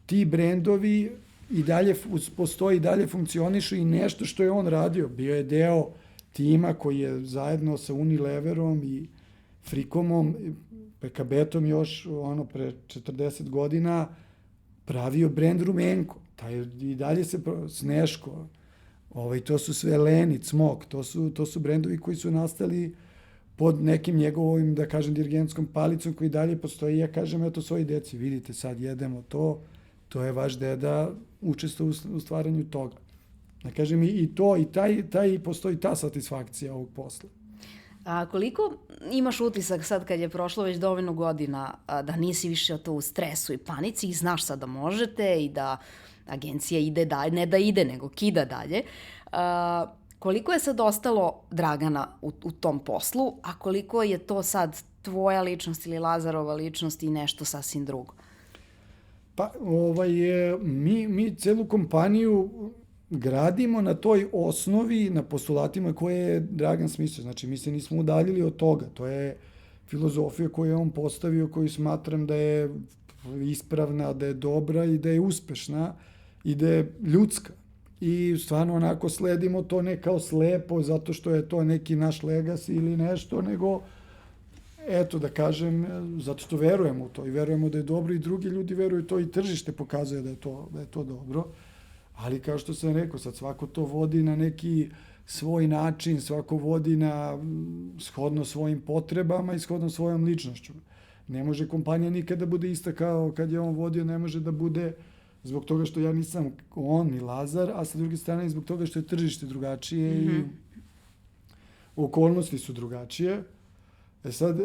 A: ti brendovi i dalje postoji, i dalje funkcionišu i nešto što je on radio. Bio je deo tima koji je zajedno sa Unileverom i Frikomom, PKB-tom još, pre 40 godina, pravio brend rumenko. I dalje se, Sneško, to su sve Leni, Cmok, to su brendovi koji su nastali pod nekim njegovim, da kažem, dirigentskom palicom koji dalje postoji. Ja kažem, eto, svoji deci, vidite, sad jedemo to je vaš deda učestvovao u stvaranju toga. Da kažem, i to, i postoji ta satisfakcija ovog posla.
B: A koliko imaš utisak sad kad je prošlo već dovoljno godina da nisi više to u stresu i panici i znaš sad da možete i da agencija ide dalje, ne da ide, nego kida dalje, koliko je sad ostalo Dragana u tom poslu, a koliko je to sad tvoja ličnost ili Lazarova ličnost i nešto sasvim drugo?
A: Pa, mi celu kompaniju gradimo na toj osnovi, na postulatima koje je Dragan smislio. Znači, mi se nismo udaljili od toga. To je filozofija koju je on postavio, koju smatram da je ispravna, da je dobra i da je uspešna i da je ljudska. I stvarno onako sledimo to ne kao slepo, zato što je to neki naš legacy ili nešto, nego, eto da kažem, zato što verujemo u to i verujemo da je dobro i drugi ljudi veruju to i tržište pokazuje da je to dobro. Ali kao što sam rekao, sad svako to vodi na neki svoj način, svako vodi na shodno svojim potrebama i shodno svojom ličnošću. Ne može kompanija nikada da bude ista kao kad je on vodio, ne može da bude zbog toga što ja nisam on ni Lazar, a sa druge strane i zbog toga što je tržište drugačije i okolnosti su drugačije. Sad,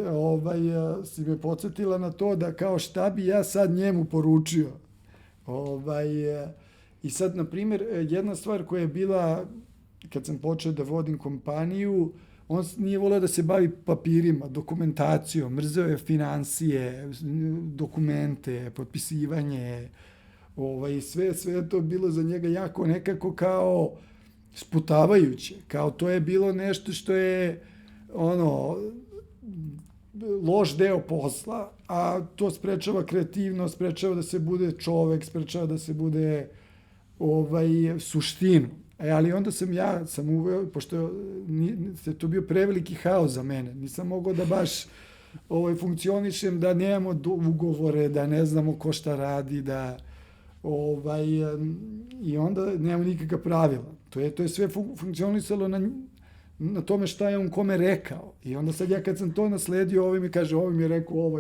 A: si me podsjetila na to da kao šta bi ja sad njemu poručio. I sad, na primjer, jedna stvar koja je bila, kad sam počeo da vodim kompaniju, on nije voleo da se bavi papirima, dokumentacijom, mrzeo je financije, dokumente, potpisivanje, sve je to bilo za njega jako nekako kao sputavajuće, kao to je bilo nešto što je, loš deo posla, a to sprečava kreativnost, sprečava da se bude čovek, sprečava da se bude suštinu. Ali onda sam uveo, pošto je to bio preveliki haos za mene, nisam mogao da baš funkcionišem, da nemamo ugovore, da ne znamo ko šta radi, i onda nemamo nikakva pravila. To je sve funkcionisalo na tome šta je on kome rekao. I onda sad ja kad sam to nasledio, ovaj mi kaže, ovaj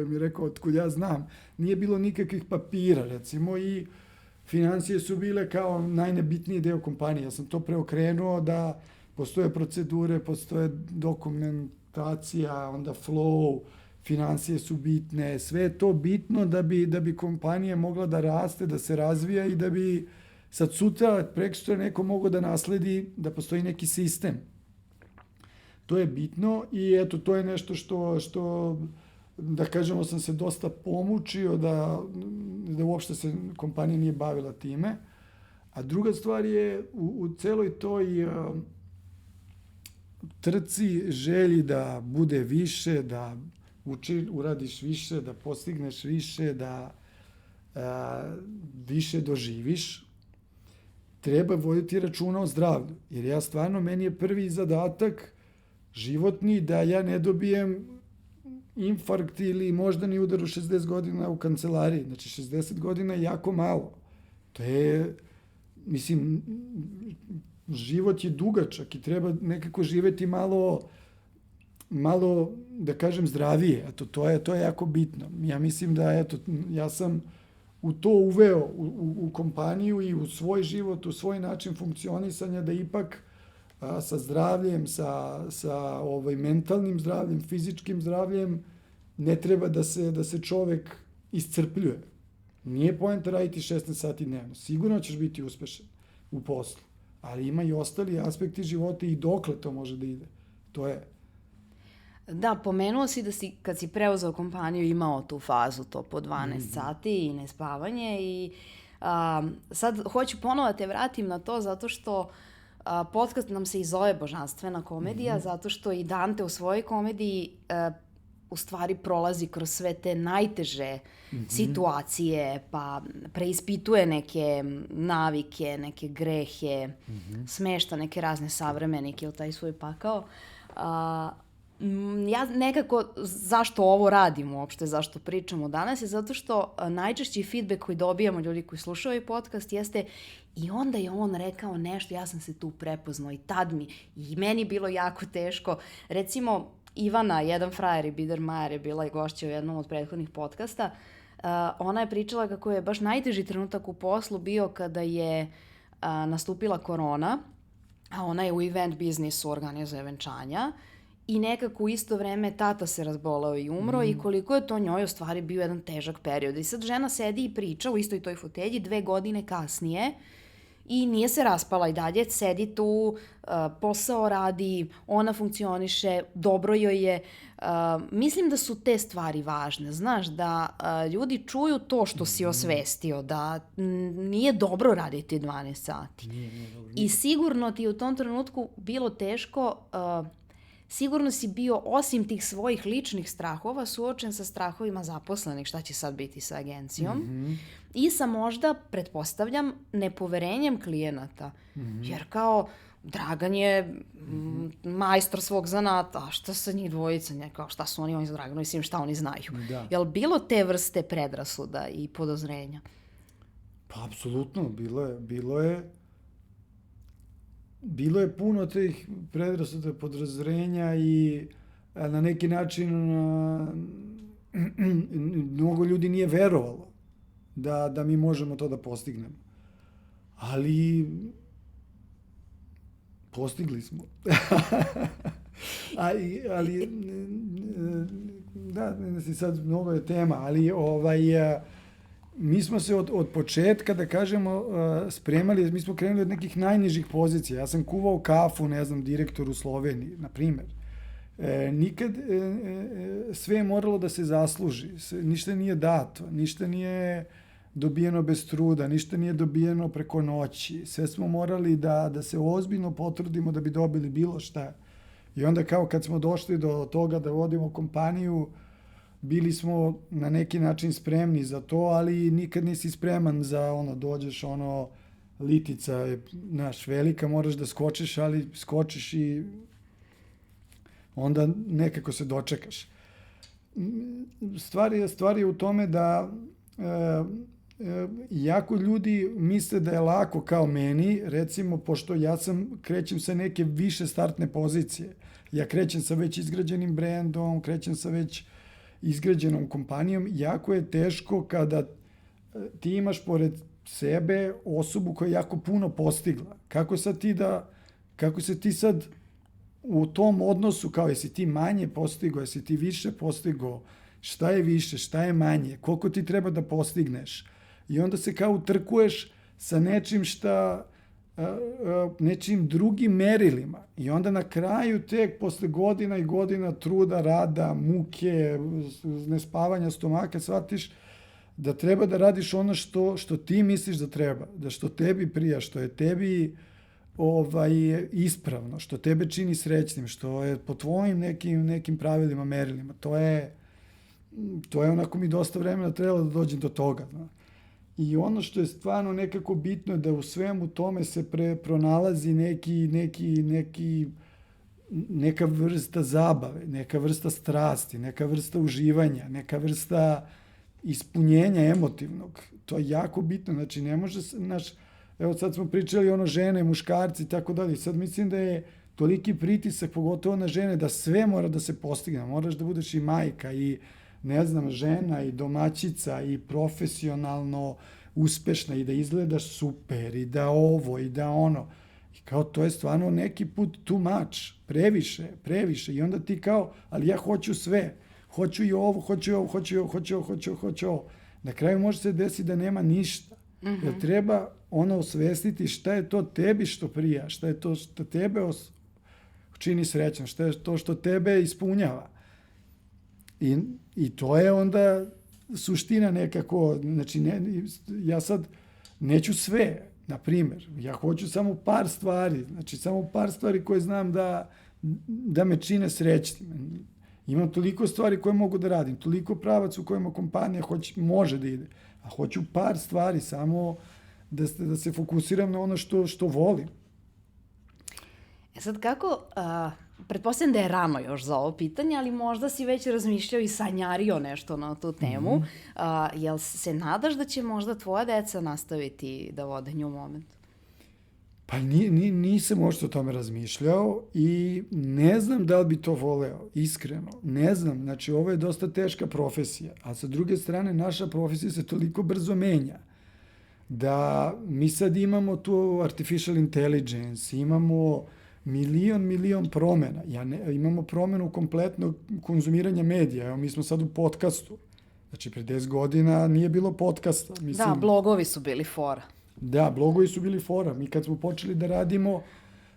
A: mi je rekao, otkud ja znam. Nije bilo nikakvih papira, recimo, i financije su bile kao najnebitniji deo kompanije. Ja sam to preokrenuo da postoje procedure, postoje dokumentacija, onda flow, financije su bitne, sve je to bitno da bi kompanija mogla da raste, da se razvija i da bi sad sutra, preksutra neko mogao da nasledi, da postoji neki sistem. To je bitno i eto, to je nešto što da kažemo, sam se dosta pomučio da uopšte se kompanija nije bavila time. A druga stvar je u celoj toj trci, želji da bude više, da uradiš više, da postigneš više, da više doživiš, treba voditi računa o zdravlju. Jer ja stvarno, meni je prvi zadatak životni da ja ne dobijem infarkt ili moždani udar u 60 godina u kancelariji. Znači, 60 godina je jako malo. To je, mislim, život je dugačak i treba nekako živeti malo, da kažem, zdravije. Eto, to je jako bitno. Ja mislim da, eto, ja sam u to uveo u kompaniju i u svoj život, u svoj način funkcionisanja, da ipak sa zdravljem, sa mentalnim zdravljem, fizičkim zdravljem, ne treba da se čovek iscrpljuje. Nije poenta raditi 16 sati dnevno. Sigurno ćeš biti uspešan u poslu, ali ima i ostali aspekti života i dokle to može da ide. To je.
B: Da, pomenuo si da si, kad si preuzeo kompaniju, imao tu fazu, to po 12 sati i nespavanje i sad hoću ponovo da te vratim na to zato što podcast nam se i zove Božanstvena komedija, zato što i Dante u svojoj komediji u stvari prolazi kroz sve te najteže situacije, pa preispituje neke navike, neke grehe, smešta neke razne savremenike u taj svoj pakao. Ja nekako, zašto ovo radim uopšte, zašto pričamo danas, je zato što najčešći feedback koji dobijamo ljudi koji slušaju ovaj podcast jeste i onda je on rekao nešto, ja sam se tu prepoznao i tad i meni bilo jako teško. Recimo, Ivana, jedan frajer i Biedermajer je bila i gošća u jednom od prethodnih podcasta. Ona je pričala kako je baš najteži trenutak u poslu bio kada je nastupila korona, a ona je u event biznisu, organizuje venčanja. I nekako u isto vreme tata se razboleo i umro i koliko je to njoj u stvari bio jedan težak period. I sad žena sedi i priča u istoj toj fotelji 2 godine kasnije i nije se raspala i dalje, sedi tu, posao radi, ona funkcioniše, dobro joj je. Mislim da su te stvari važne, znaš, da ljudi čuju to što si osvestio, da nije dobro raditi 12 sati.
A: Nije dobro.
B: I sigurno ti u tom trenutku bilo teško. Sigurno si bio, osim tih svojih ličnih strahova, suočen sa strahovima zaposlenih, šta će sad biti sa agencijom, i sa možda, pretpostavljam, nepoverenjem klijenata. Jer kao, Dragan je majstor svog zanata, a šta sa njih dvojica, kao šta su oni za Draganu, mislim šta oni znaju.
A: Da.
B: Jel bilo te vrste predrasuda i podozrenja?
A: Pa, apsolutno, bilo je puno tih predrasuda, podozrenja i na neki način mnogo ljudi nije verovalo da mi možemo to da postignemo. Ali postigli smo. ali da, sad mnogo je tema, ali mi smo se od početka, da kažemo, spremali, mi smo krenuli od nekih najnižih pozicija. Ja sam kuvao kafu, ne znam, direktoru u Sloveniji, na primer. Nikad sve je moralo da se zasluži. Ništa nije dato, ništa nije dobijeno bez truda, ništa nije dobijeno preko noći. Sve smo morali da se ozbiljno potrudimo da bi dobili bilo šta. I onda kao kad smo došli do toga da vodimo kompaniju, bili smo na neki način spremni za to, ali nikad nisi spreman za dođeš litica je, velika, moraš da skočiš, ali skočiš i onda nekako se dočekaš. Stvar je u tome da jako ljudi misle da je lako kao meni, recimo, pošto ja krećem sa neke više startne pozicije. Ja krećem sa već izgrađenim brendom, krećem sa već izgrađenom kompanijom. Jako je teško kada ti imaš pored sebe osobu koja je jako puno postigla. Kako se ti sad u tom odnosu, kao jesi ti manje postigao, jesi ti više postigao, šta je više, šta je manje, koliko ti treba da postigneš. I onda se kao utrkuješ sa nečim šta nečim drugim merilima. I onda na kraju tek posle godina i godina truda, rada, muke, nespavanja stomaka, shvatiš da treba da radiš ono što ti misliš da treba, da što tebi prija, što je tebi ispravno, što tebe čini srećnim, što je po tvojim nekim pravilima, merilima. To je onako mi dosta vremena trebalo da dođem do toga. No? I ono što je stvarno nekako bitno je da u svemu tome se pronalazi neka vrsta zabave, neka vrsta strasti, neka vrsta uživanja, neka vrsta ispunjenja emotivnog. To je jako bitno. Znači, ne može, evo sad smo pričali žene, muškarci i tako dalje. Sad mislim da je toliki pritisak, pogotovo na žene, da sve mora da se postigne. Moraš da budeš i majka i žena i domaćica i profesionalno uspešna i da izgledaš super i da ovo i da ono. I kao to je stvarno neki put too much, previše. I onda ti kao, ali ja hoću sve. Hoću i ovo, hoću ovo. Na kraju može se desiti da nema ništa. Jer treba osvestiti šta je to tebi što prija, šta je to što tebe čini srećan, šta je to što tebe ispunjava. I to je onda suština nekako, znači ja sad neću sve, na primjer, ja hoću samo par stvari, koje znam da me čine srećnim. Imam toliko stvari koje mogu da radim, toliko pravac u kojima kompanija može da ide, a hoću par stvari, samo da se fokusiram na ono što volim.
B: Sad kako, pretpostavljam da je rano još za ovo pitanje, ali možda si već razmišljao i sanjario nešto na tu temu. Jel se nadaš da će možda tvoja deca nastaviti da vode New Moment?
A: Pa nisam možda o tome razmišljao i ne znam da li bi to voleo, iskreno. Ne znam, znači ovo je dosta teška profesija, a sa druge strane naša profesija se toliko brzo menja da mi sad imamo tu artificial intelligence, imamo milion promena. Imamo promenu kompletnog konzumiranja medija. Evo, mi smo sad u podcastu. Znači, pre 10 godina nije bilo podcasta. Mislim,
B: da, blogovi su bili fora.
A: Da, blogovi su bili fora. Mi kad smo počeli da radimo,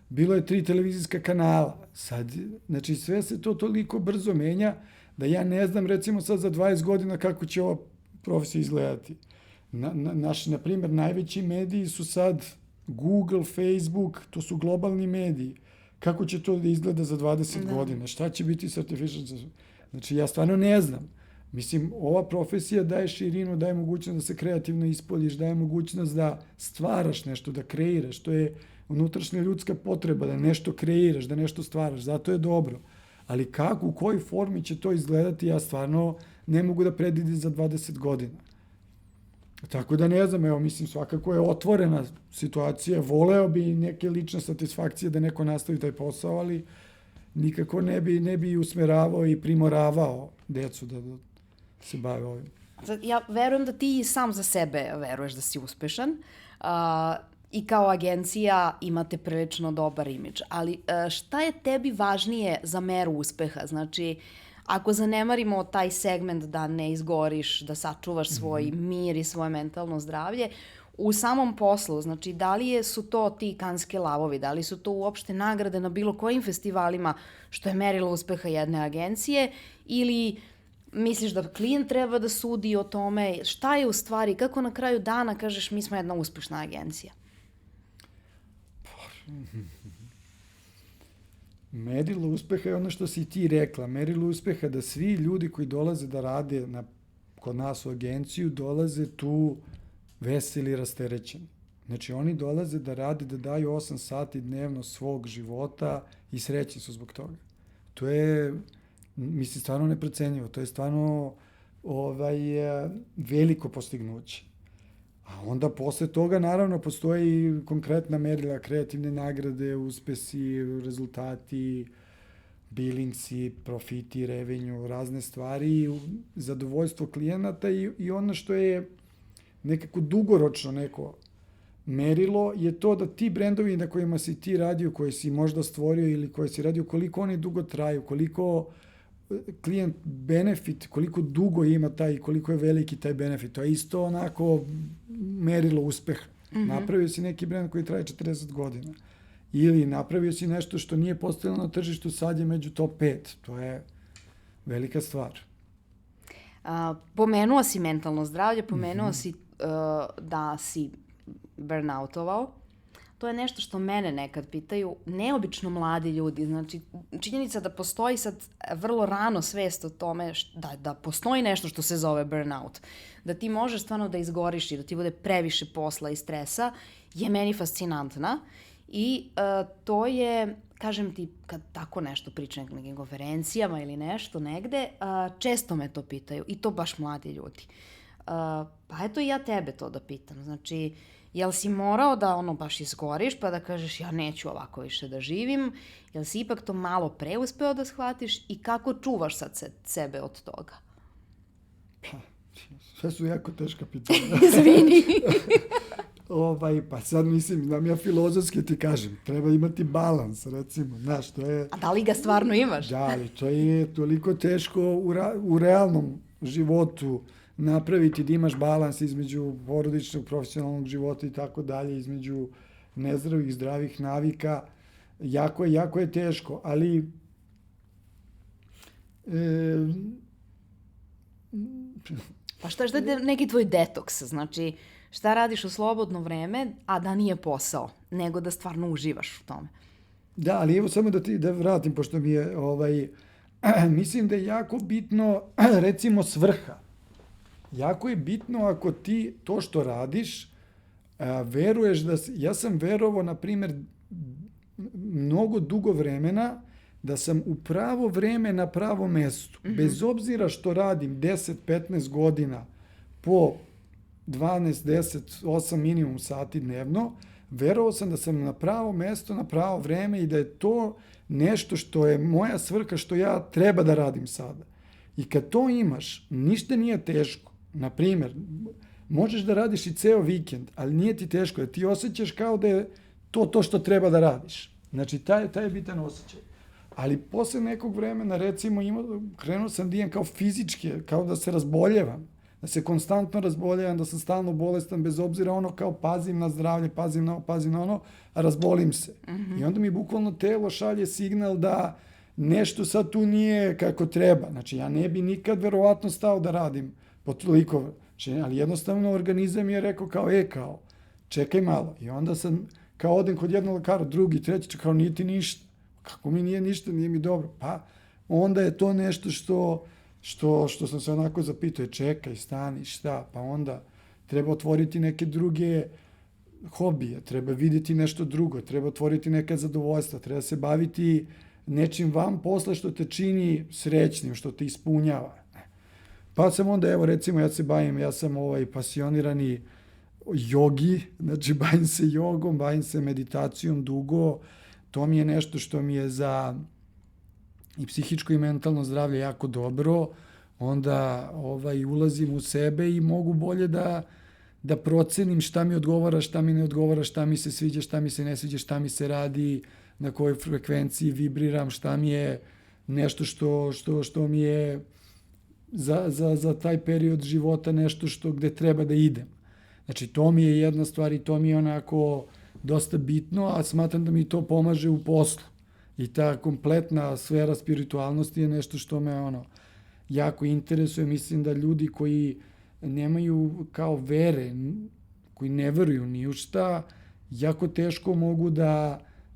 A: bilo je 3 televizijska kanala. Sad, znači, sve se to toliko brzo menja da ja ne znam, recimo sad za 20 godina kako će ova profesija izgledati. Na primjer, najveći mediji su sad Google, Facebook, to su globalni mediji. Kako će to da izgleda za 20 godina? Šta će biti s artificial? Znači, ja stvarno ne znam. Mislim, ova profesija daje širinu, daje mogućnost da se kreativno ispoljiš, daje mogućnost da stvaraš nešto, da kreiraš. To je unutrašnja ljudska potreba, da nešto kreiraš, da nešto stvaraš. Zato je dobro. Ali kako, u kojoj formi će to izgledati, ja stvarno ne mogu da predvidim za 20 godina. Tako da ne znam, evo, mislim, svakako je otvorena situacija, voleo bi neke lične satisfakcije da neko nastavi taj posao, ali nikako ne bi usmeravao i primoravao decu da se bave ovim.
B: Ja verujem da ti sam za sebe veruješ da si uspešan i kao agencija imate prilično dobar imidž, ali šta je tebi važnije za meru uspeha? Znači, ako zanemarimo taj segment da ne izgoriš, da sačuvaš svoj mir i svoje mentalno zdravlje, u samom poslu, znači da li su to ti Kanske lavovi, da li su to uopšte nagrade na bilo kojim festivalima što je merilo uspeha jedne agencije ili misliš da klijent treba da sudi o tome, šta je u stvari, kako na kraju dana kažeš mi smo jedna uspešna agencija?
A: Merilo uspeha je ono što si ti rekla. Merilo uspeha da svi ljudi koji dolaze da rade kod nas u agenciju dolaze tu veseli i rasterećeni. Znači, oni dolaze da rade, da daju 8 sati dnevno svog života i srećni su zbog toga. To je, mislim, stvarno neprocenjivo. To je stvarno veliko postignuće. A onda posle toga, naravno, postoje i konkretna merila, kreativne nagrade, uspesi, rezultati, bilingsi, profiti, revenju, razne stvari, zadovoljstvo klijenata i ono što je nekako dugoročno neko merilo je to da ti brendovi na kojima si ti radio, koje si možda stvorio ili koje si radio, koliko oni dugo traju, koliko klijent benefit, koliko dugo ima taj, koliko je veliki taj benefit. To je isto onako merilo uspeha. Napravio si neki brend koji traje 40 godina. Ili napravio si nešto što nije postojalo na tržištu, sad je među top 5. To je velika stvar.
B: Pomenuo si mentalno zdravlje, pomenuo si da si burnoutovao. To je nešto što mene nekad pitaju, neobično mladi ljudi. Znači, činjenica da postoji sad vrlo rano svest o tome da postoji nešto što se zove burnout, da ti možeš stvarno da izgoriš i da ti bude previše posla i stresa, je meni fascinantna. I to je, kažem ti, kad tako nešto pričam na nekim konferencijama ili nešto negde, često me to pitaju i to baš mladi ljudi. Pa eto i ja tebe to da pitam. Znači, jel si morao da baš izgoriš pa da kažeš ja neću ovako više da živim? Jel si ipak to malo pre uspeo da shvatiš i kako čuvaš sad sebe od toga?
A: Pa, sve su jako teška pitanja.
B: Izvini.
A: Pa sad mislim, znam ja filozofski ti kažem, treba imati balans, recimo, znaš, to je...
B: A da li ga stvarno imaš?
A: Da, ali to je toliko teško u realnom životu napraviti da imaš balans između porodičnog, profesionalnog života i tako dalje, između nezdravih, zdravih navika. Jako je teško, ali...
B: Pa šta je neki tvoj detoks? Znači, šta radiš u slobodno vreme, a da nije posao, nego da stvarno uživaš u tome?
A: Da, ali evo samo da vratim, pošto mi je, mislim da je jako bitno, recimo, svrha. Jako je bitno ako ti to što radiš, veruješ da... Ja sam verovao, na primjer, mnogo dugo vremena, da sam u pravo vreme na pravom mestu. Bez obzira što radim 10-15 godina po 12, 10, 8 minimum sati dnevno, verovao sam da sam na pravo mesto, na pravo vreme i da je to nešto što je moja svrha, što ja treba da radim sada. I kad to imaš, ništa nije teško. Na primjer, možeš da radiš i ceo vikend, ali nije ti teško, da ti osjećaš kao da je to što treba da radiš. Znači, taj je bitan osjećaj. Ali posle nekog vremena, recimo, krenuo sam da imam kao fizičke, kao da se razboljevam, da se konstantno razboljevam, da sam stalno bolestan, bez obzira kao pazim na zdravlje, pazim na ono, a razbolim se. I onda mi bukvalno telo šalje signal da nešto sad tu nije kako treba. Znači, ja ne bi nikad verovatno stao da radim po toliko, ali jednostavno organizam je rekao kao, čekaj malo. I onda sam kao odem kod jednog lekara, drugi, treći, kao nije ti ništa. Kako mi nije ništa, nije mi dobro. Pa onda je to nešto što sam se onako zapitao, čekaj, stani, šta? Pa onda treba otvoriti neke druge hobije, treba vidjeti nešto drugo, treba otvoriti neka zadovoljstva, treba se baviti nečim van posla što te čini srećnim, što te ispunjava. Pa sam onda, evo recimo, ja sam pasionirani jogi, znači bavim se jogom, bavim se meditacijom dugo, to mi je nešto što mi je za i psihičko i mentalno zdravlje jako dobro, onda ulazim u sebe i mogu bolje da procenim šta mi odgovara, šta mi ne odgovara, šta mi se sviđa, šta mi se ne sviđa, šta mi se radi, na kojoj frekvenciji vibriram, šta mi je nešto što mi je za taj period života nešto gde treba da idem. Znači, to mi je jedna stvar i to mi je onako dosta bitno, a smatram da mi to pomaže u poslu. I ta kompletna sfera spiritualnosti je nešto što me jako interesuje. Mislim da ljudi koji nemaju kao vere, koji ne veruju ni u šta, jako teško mogu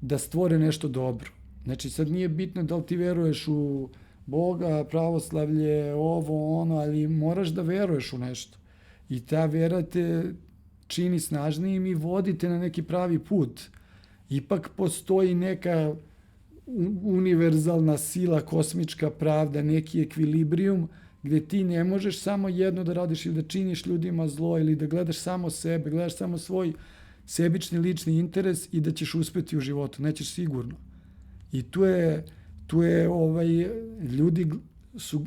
A: da stvore nešto dobro. Znači, sad nije bitno da li ti veruješ u Boga, pravoslavlje, ovo, ono, ali moraš da veruješ u nešto. I ta vera te čini snažnijim i vodite na neki pravi put. Ipak postoji neka univerzalna sila, kosmička pravda, neki ekvilibrijum gde ti ne možeš samo jedno da radiš ili da činiš ljudima zlo ili da gledaš samo sebe, gledaš samo svoj sebični lični interes i da ćeš uspeti u životu. Nećeš sigurno. I tu je ljudi su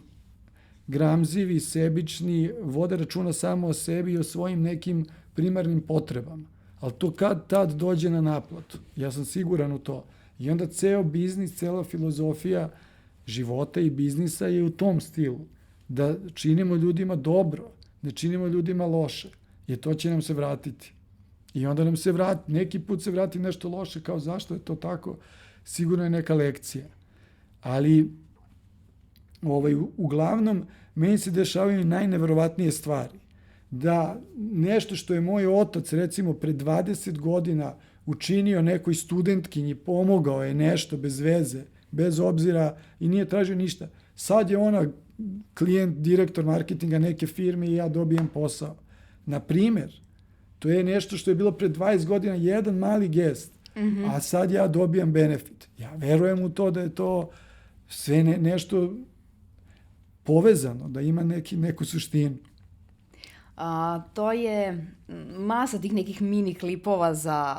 A: gramzivi, sebični, vode računa samo o sebi i o svojim nekim primarnim potrebama. Ali to kad tad dođe na naplatu. Ja sam siguran u to. I onda ceo biznis, cela filozofija života i biznisa je u tom stilu. Da činimo ljudima dobro, da činimo ljudima loše. Jer to će nam se vratiti. I onda nam se vrati, neki put se vrati nešto loše, kao zašto je to tako, sigurno je neka lekcija. Ali, uglavnom, meni se dešavaju najneverovatnije stvari. Da nešto što je moj otac, recimo, pre 20 godina učinio nekoj studentkinji, pomogao je nešto bez veze, bez obzira i nije tražio ništa. Sad je ona klijent, direktor marketinga neke firme i ja dobijem posao. Na primer, to je nešto što je bilo pre 20 godina jedan mali gest, a sad ja dobijam benefit. Ja verujem u to da je to sve nešto povezano, da ima neku suštinu.
B: To je masa tih nekih mini klipova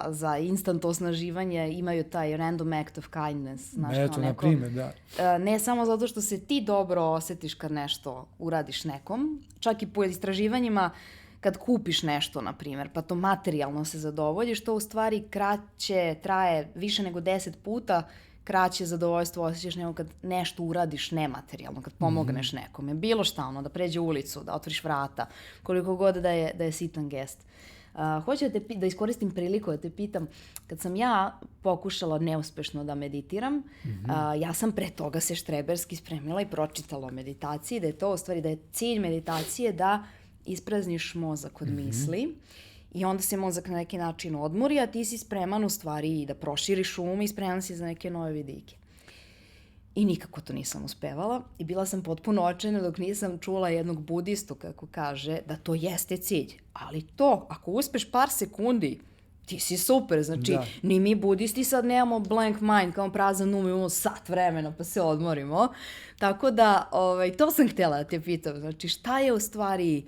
B: za instant osnaživanje, imaju taj random act of kindness. Znaš,
A: eto, na primjer, da.
B: Ne samo zato što se ti dobro osetiš kad nešto uradiš nekom, čak i po istraživanjima kad kupiš nešto, na primjer, pa to materijalno se zadovoljiš, to u stvari kraće traje više nego 10 puta kraće zadovoljstvo osjećaš nego kad nešto uradiš nematerijalno, kad pomogneš nekome. Bilo šta, ono, da pređe ulicu, da otvoriš vrata, koliko god da je sitan gest. Hoću da iskoristim priliku da te pitam, kad sam ja pokušala neuspešno da meditiram, ja sam pre toga se štreberski spremila i pročitala o meditaciji, da je to u stvari, da je cilj meditacije da isprazniš mozak od misli i onda se mozak na neki način odmori, a ti si spreman u stvari i da proširiš um i spreman si za neke nove vidike. I nikako to nisam uspevala i bila sam potpuno očajna dok nisam čula jednog budistu kako kaže da to jeste cilj. Ali to, ako uspeš par sekundi, ti si super. Znači, ni mi budisti sad nemamo blank mind, kao prazan um, imamo sat vremena pa se odmorimo. Tako da, to sam htjela da te pitam. Znači, šta je u stvari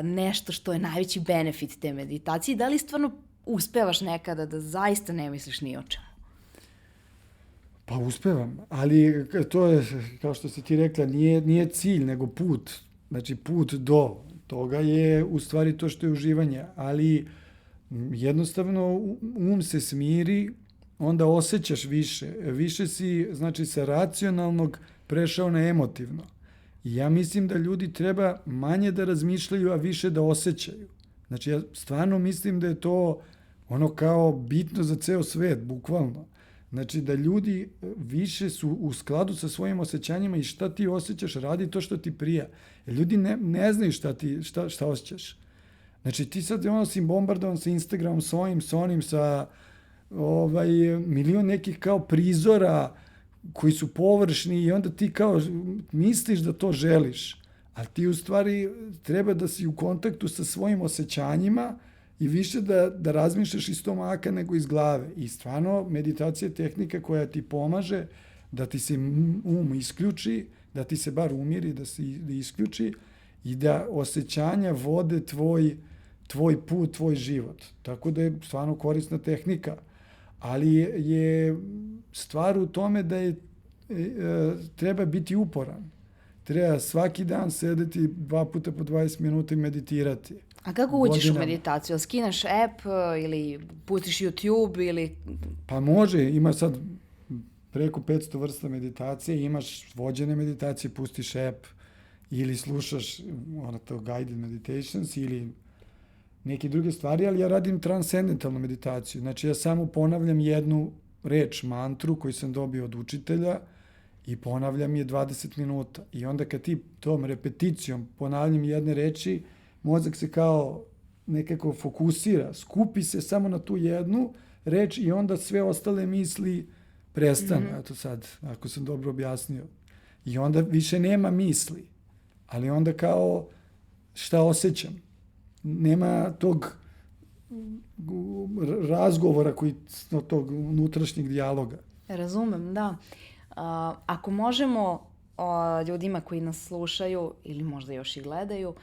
B: nešto što je najveći benefit te meditacije? Da li stvarno uspevaš nekada da zaista ne misliš ni o čemu?
A: Pa uspevam, ali to je, kao što si ti rekla, nije cilj, nego put. Znači, put do toga je u stvari to što je uživanje, ali jednostavno um se smiri, onda osjećaš više. Više si, znači, sa racionalnog prešao na emotivno. I ja mislim da ljudi treba manje da razmišljaju, a više da osjećaju. Znači, ja stvarno mislim da je to ono kao bitno za ceo svet, bukvalno. Znači, da ljudi više su u skladu sa svojim osjećanjima i šta ti osjećaš, radi to što ti prija. Jer ljudi ne znaju šta osjećaš. Znači, ti sad si bombardovan sa Instagramom, sa ovim, sa onim, sa milion nekih kao prizora koji su površni i onda ti kao misliš da to želiš. Ali ti u stvari treba da si u kontaktu sa svojim osjećanjima i više da razmišljaš iz stomaka nego iz glave. I stvarno, meditacija je tehnika koja ti pomaže da ti se um isključi, da ti se bar umiri, da se isključi i da osjećanja vode tvoj put, tvoj život. Tako da je stvarno korisna tehnika. Ali je stvar u tome da treba biti uporan. Treba svaki dan sedeti 2 puta po 20 minuta i meditirati.
B: A kako uđeš u meditaciju? Skineš app ili pustiš YouTube ili...
A: Pa može, ima sad preko 500 vrsta meditacije, imaš vođene meditacije, pustiš app ili slušaš guided meditations ili neke druge stvari, ali ja radim transcendentalnu meditaciju. Znači ja samo ponavljam jednu reč, mantru koju sam dobio od učitelja i ponavljam je 20 minuta. I onda kad ti tom repeticijom ponavljam jedne reči, mozak se kao nekako fokusira, skupi se samo na tu jednu reč i onda sve ostale misli prestanu. Eto sad, ako sam dobro objasnio. I onda više nema misli, ali onda kao šta osjećam. Nema tog razgovora, tog unutrašnjeg dijaloga.
B: Razumem, da. Ako možemo ljudima koji nas slušaju ili možda još i gledaju,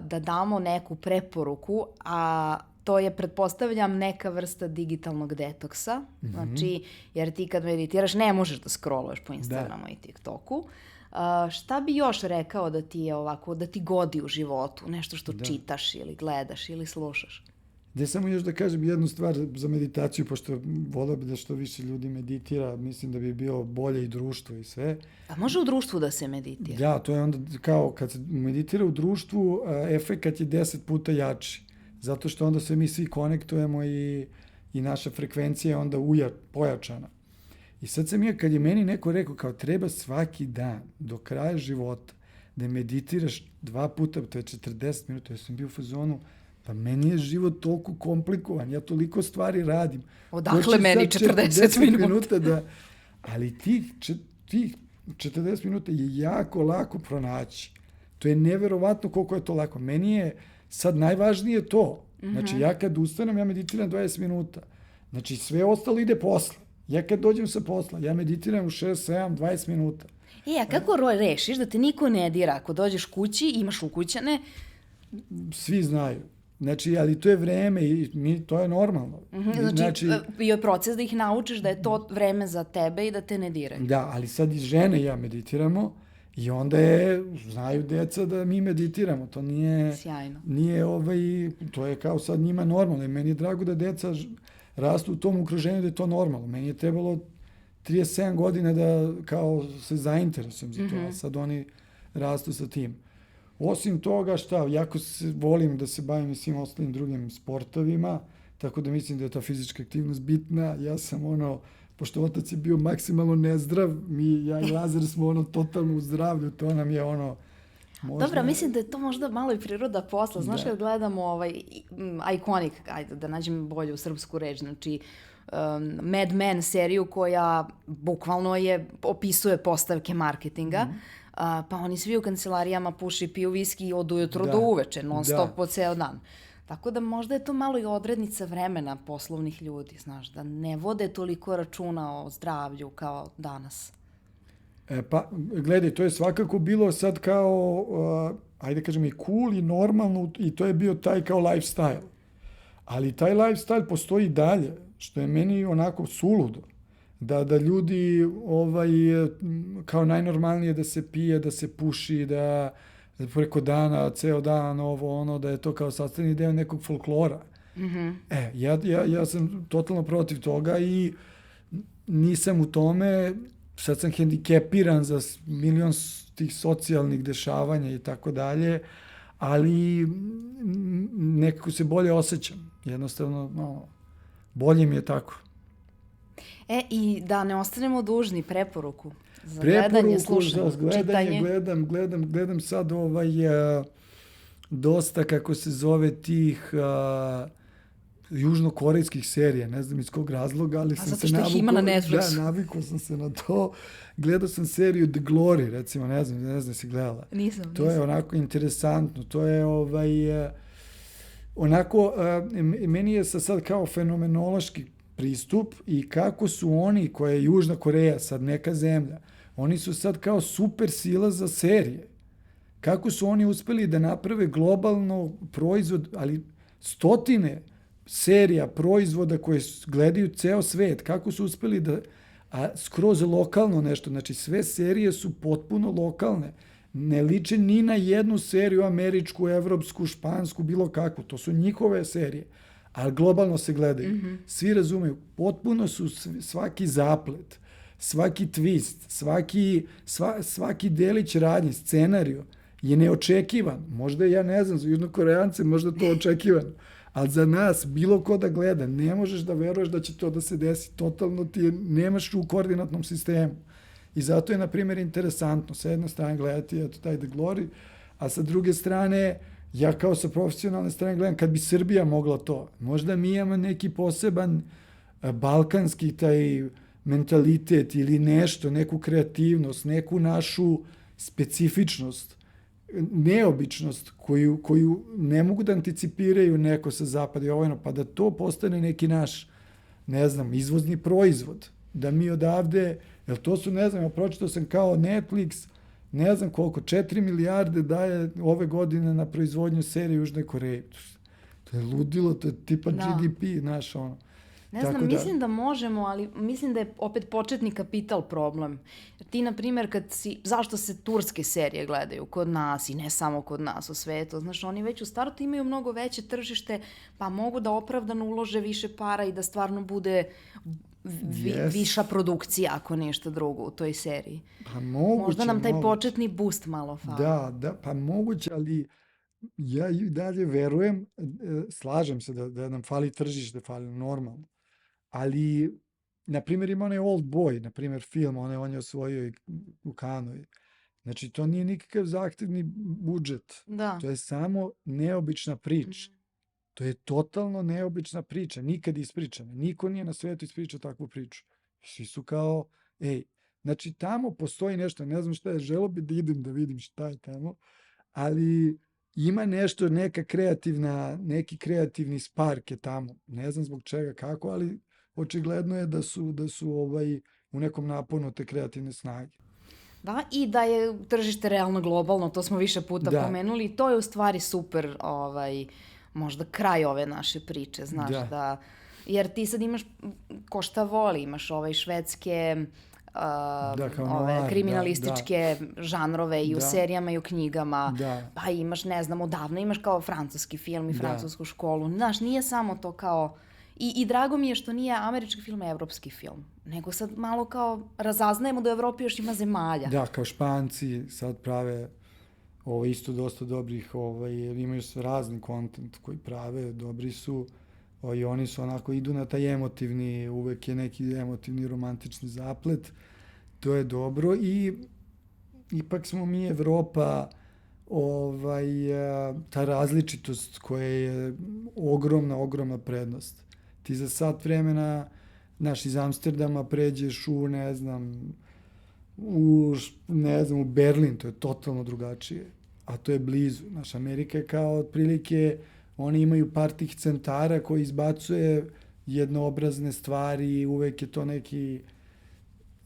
B: da damo neku preporuku, a to je, pretpostavljam, neka vrsta digitalnog detoksa. Znači, jer ti kad meditiraš ne možeš da scrolluješ po Instagramu i TikToku. Šta bi još rekao da ti je ovako, da ti godi u životu? Nešto što čitaš ili gledaš ili slušaš?
A: Da samo još da kažem jednu stvar za meditaciju, pošto volio bi da što više ljudi meditira, mislim da bi bio bolje i društvo i sve.
B: A može u društvu da se meditira?
A: Da, to je onda kao kad se meditira u društvu, efekat je 10 puta jači. zato što onda se mi svi konektujemo i naša frekvencija je onda pojačana. I sad sam ja, kad je meni neko rekao kao treba svaki dan do kraja života da meditiraš 2 puta, to je 40 minuta, ja sam bio u fazonu, pa meni je život toliko komplikovan, ja toliko stvari radim.
B: Odakle meni 40 minuta?
A: Da, ali tih 40 minuta je jako lako pronaći. To je neverovatno koliko je to lako. Meni je sad najvažnije to. Znači, ja kad ustanem, ja meditiram 20 minuta. Znači, sve ostalo ide posle. Ja kad dođem sa posla, ja meditiram u 6, 7, 20 minuta.
B: A kako rešiš da te niko ne dira? Ako dođeš kući, imaš ukućane?
A: Svi znaju. Znači, ali to je vreme i to je normalno.
B: Znači, je proces da ih naučiš da je to vreme za tebe i da te ne diraju.
A: Da, ali sad i žene i ja meditiramo i onda znaju deca da mi meditiramo. To nije...
B: Sjajno.
A: To je kao sad njima normalno. I meni je drago da deca rastu u tom okruženju da je to normalno. Meni je trebalo 37 godina da kao se zainteresujem za to, a sad oni rastu sa tim. Osim toga, jako volim da se bavim i svim ostalim drugim sportovima, tako da mislim da je ta fizička aktivnost bitna. Ja sam pošto otac je bio maksimalno nezdrav, ja i Lazar smo totalno u zdravlju, to nam je možda...
B: Dobro, mislim da je to možda malo i priroda posla. Znaš, kad gledamo Iconic, ajde da nađem bolju srpsku reč, znači Mad Men seriju koja bukvalno opisuje postavke marketinga, pa oni svi u kancelarijama puši, piju viski od ujutro do uveče, non stop po ceo dan. Tako da možda je to malo i odrednica vremena poslovnih ljudi, znaš, da ne vode toliko računa o zdravlju kao danas.
A: Pa, gledaj, to je svakako bilo sad kao, ajde kažem, i cool i normalno i to je bio taj kao lifestyle. Ali taj lifestyle postoji dalje, što je meni onako suludo. Da ljudi kao najnormalnije da se pije, da se puši, da preko dana, ceo dan, da je to kao sastavni deo nekog folklora. Ja sam totalno protiv toga i nisam u tome, sad sam hendikepiran za milion tih socijalnih dešavanja i tako dalje, ali nekako se bolje osjećam. Jednostavno, bolje mi je tako.
B: I da ne ostanemo dužni preporuku za gledanje, slušanje, čitanje.
A: Gledam sad dosta, kako se zove, tih južnokorejskih serija, ne znam iz kog razloga, ali sam se
B: zato što ih ima na Netflixu.
A: Da, navikao sam se na to. Gledao sam seriju The Glory, recimo, ne znam si gledala.
B: Nisam.
A: To je onako interesantno, to je onako, meni je sad kao fenomenološki pristup i kako su oni, koja je Južna Koreja, sad neka zemlja, oni su sad kao super sila za serije. Kako su oni uspeli da naprave globalno proizvod, ali stotine serija, proizvoda koje gledaju ceo svet, kako su uspeli da, a skroz lokalno nešto, znači sve serije su potpuno lokalne, ne liče ni na jednu seriju, američku, evropsku, špansku, bilo kakvu, to su njihove serije, ali globalno se gledaju. Svi razumeju, potpuno su svaki zaplet, svaki twist, svaki delić radnje, scenariju je neočekivan. Možda, ja ne znam, za Južnokorejance možda to očekivano, ali za nas, bilo ko da gleda, ne možeš da veruješ da će to da se desi. Totalno nemaš u koordinatnom sistemu. I zato je, na primjer, interesantno sa jedne strane gledati taj The Glory, a sa druge strane, ja kao sa profesionalne strane gledam, kad bi Srbija mogla to, možda mi imamo neki poseban balkanski taj mentalitet ili nešto, neku kreativnost, neku našu specifičnost, neobičnost koju ne mogu da anticipiraju neko sa zapada i pa da to postane neki naš, ne znam, izvozni proizvod. Da mi odavde, jer to su, ne znam, pročitao sam kao Netflix, ne znam koliko, 4 milijarde daje ove godine na proizvodnju serije Južne Koreje. To je ludilo, to je tipa GDP, znaš,
B: Ne znam, mislim da možemo, ali mislim da je opet početni kapital problem. Ti, na primjer, zašto se turske serije gledaju kod nas i ne samo kod nas u svetu, znaš, oni već u startu imaju mnogo veće tržište, pa mogu da opravdano ulože više para i da stvarno bude viša produkcija, ako nešto drugo, u toj seriji.
A: Pa moguće.
B: Možda nam taj početni boost malo fali.
A: Da, pa moguće, ali Ja i dalje verujem, slažem se da nam fali tržište, fali normalno, ali, na primjer, ima onaj Old Boy, na primjer, film, on je osvojio i u Kanu. Znači, to nije nikakav zahtevni budžet.
B: Da.
A: To je samo neobična priča.
B: Mhm.
A: To je totalno neobična priča, nikad ispričana. Niko nije na svetu ispričao takvu priču. Svi su kao, ej, znači tamo postoji nešto, ne znam šta je, želeo bi da idem da vidim šta je tamo, ali ima nešto, neki kreativni spark je tamo. Ne znam zbog čega, kako, ali očigledno je da su u nekom naponu te kreativne snage.
B: Da, i da je tržište realno globalno, to smo više puta
A: Da.
B: pomenuli i to je u stvari super, možda kraj ove naše priče, znaš,
A: Da.
B: jer ti sad imaš, ko šta voli, imaš švedske,
A: Kao noir,
B: kriminalističke žanrove i u
A: Da.
B: serijama i u knjigama,
A: Da.
B: pa imaš, ne znam, odavno imaš kao francuski film i
A: Da.
B: francusku školu, znaš, nije samo to kao. I drago mi je što nije američki film evropski film, nego sad malo kao razaznajemo da u Evropi još ima zemalja.
A: Da, kao Španci sad prave isto dosta dobrih, imaju razni kontent koji prave, dobri su, i oni su onako, idu na taj emotivni, uvek je neki emotivni romantični zaplet, to je dobro i ipak smo mi Evropa, ta različitost koja je ogromna prednost. Ti za sat vremena, znaš, iz Amsterdama pređeš u, ne znam, u Berlin, to je totalno drugačije, a to je blizu. Naša Amerika je kao otprilike, oni imaju par tih centara koji izbacuje jednoobrazne stvari, uvek je to neki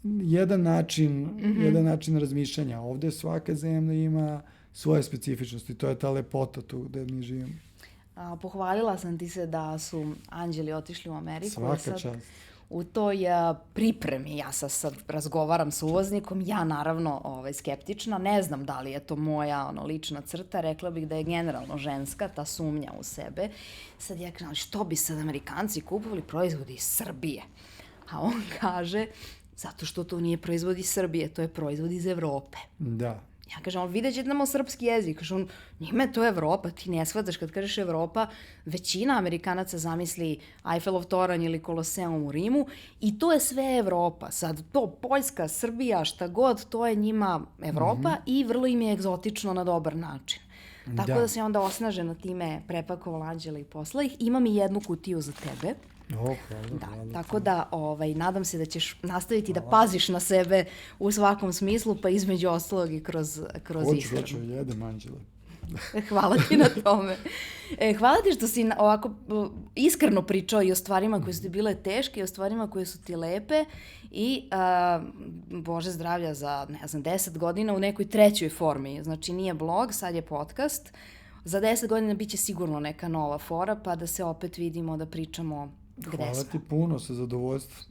A: jedan način razmišljanja. Ovde svaka zemlja ima svoje specifičnosti, to je ta lepota tu gde mi živimo.
B: Pohvalila sam ti se da su anđeli otišli u Ameriku.
A: Svaka čast.
B: U toj pripremi, ja sad razgovaram sa uvoznikom, ja naravno skeptična, ne znam da li je to moja lična crta, rekla bih da je generalno ženska, ta sumnja u sebe. Sad ja kažem, što bi sad Amerikanci kupovali proizvodi iz Srbije? A on kaže, zato što to nije proizvod iz Srbije, to je proizvod iz Evrope.
A: Da.
B: Ja kažem, ali vidjet ćete nam srpski jezik. Kaže on, njime to je Evropa, ti ne shvataš kad kažeš Evropa, većina Amerikanaca zamisli Eiffelov toranj ili Koloseum u Rimu i to je sve Evropa. Sad to Poljska, Srbija, šta god, to je njima Evropa i vrlo im je egzotično na dobar način. Tako da se onda osnažena time prepakovala anđela i posla ih. Imam i jednu kutiju za tebe.
A: Hvala.
B: Tako da nadam se da ćeš nastaviti da paziš na sebe u svakom smislu, pa između ostalog i kroz ishranu.
A: Hoću, jedem anđele.
B: Hvala ti na tome. Hvala ti što si ovako iskreno pričao i o stvarima koje su ti bile teške i o stvarima koje su ti lepe i Bože zdravlja za, ne znam, 10 godina u nekoj trećoj formi. Znači nije blog, sad je podcast. Za 10 godina bit će sigurno neka nova fora, pa da se opet vidimo, da pričamo gde smo.
A: Hvala ti puno, sa zadovoljstvom.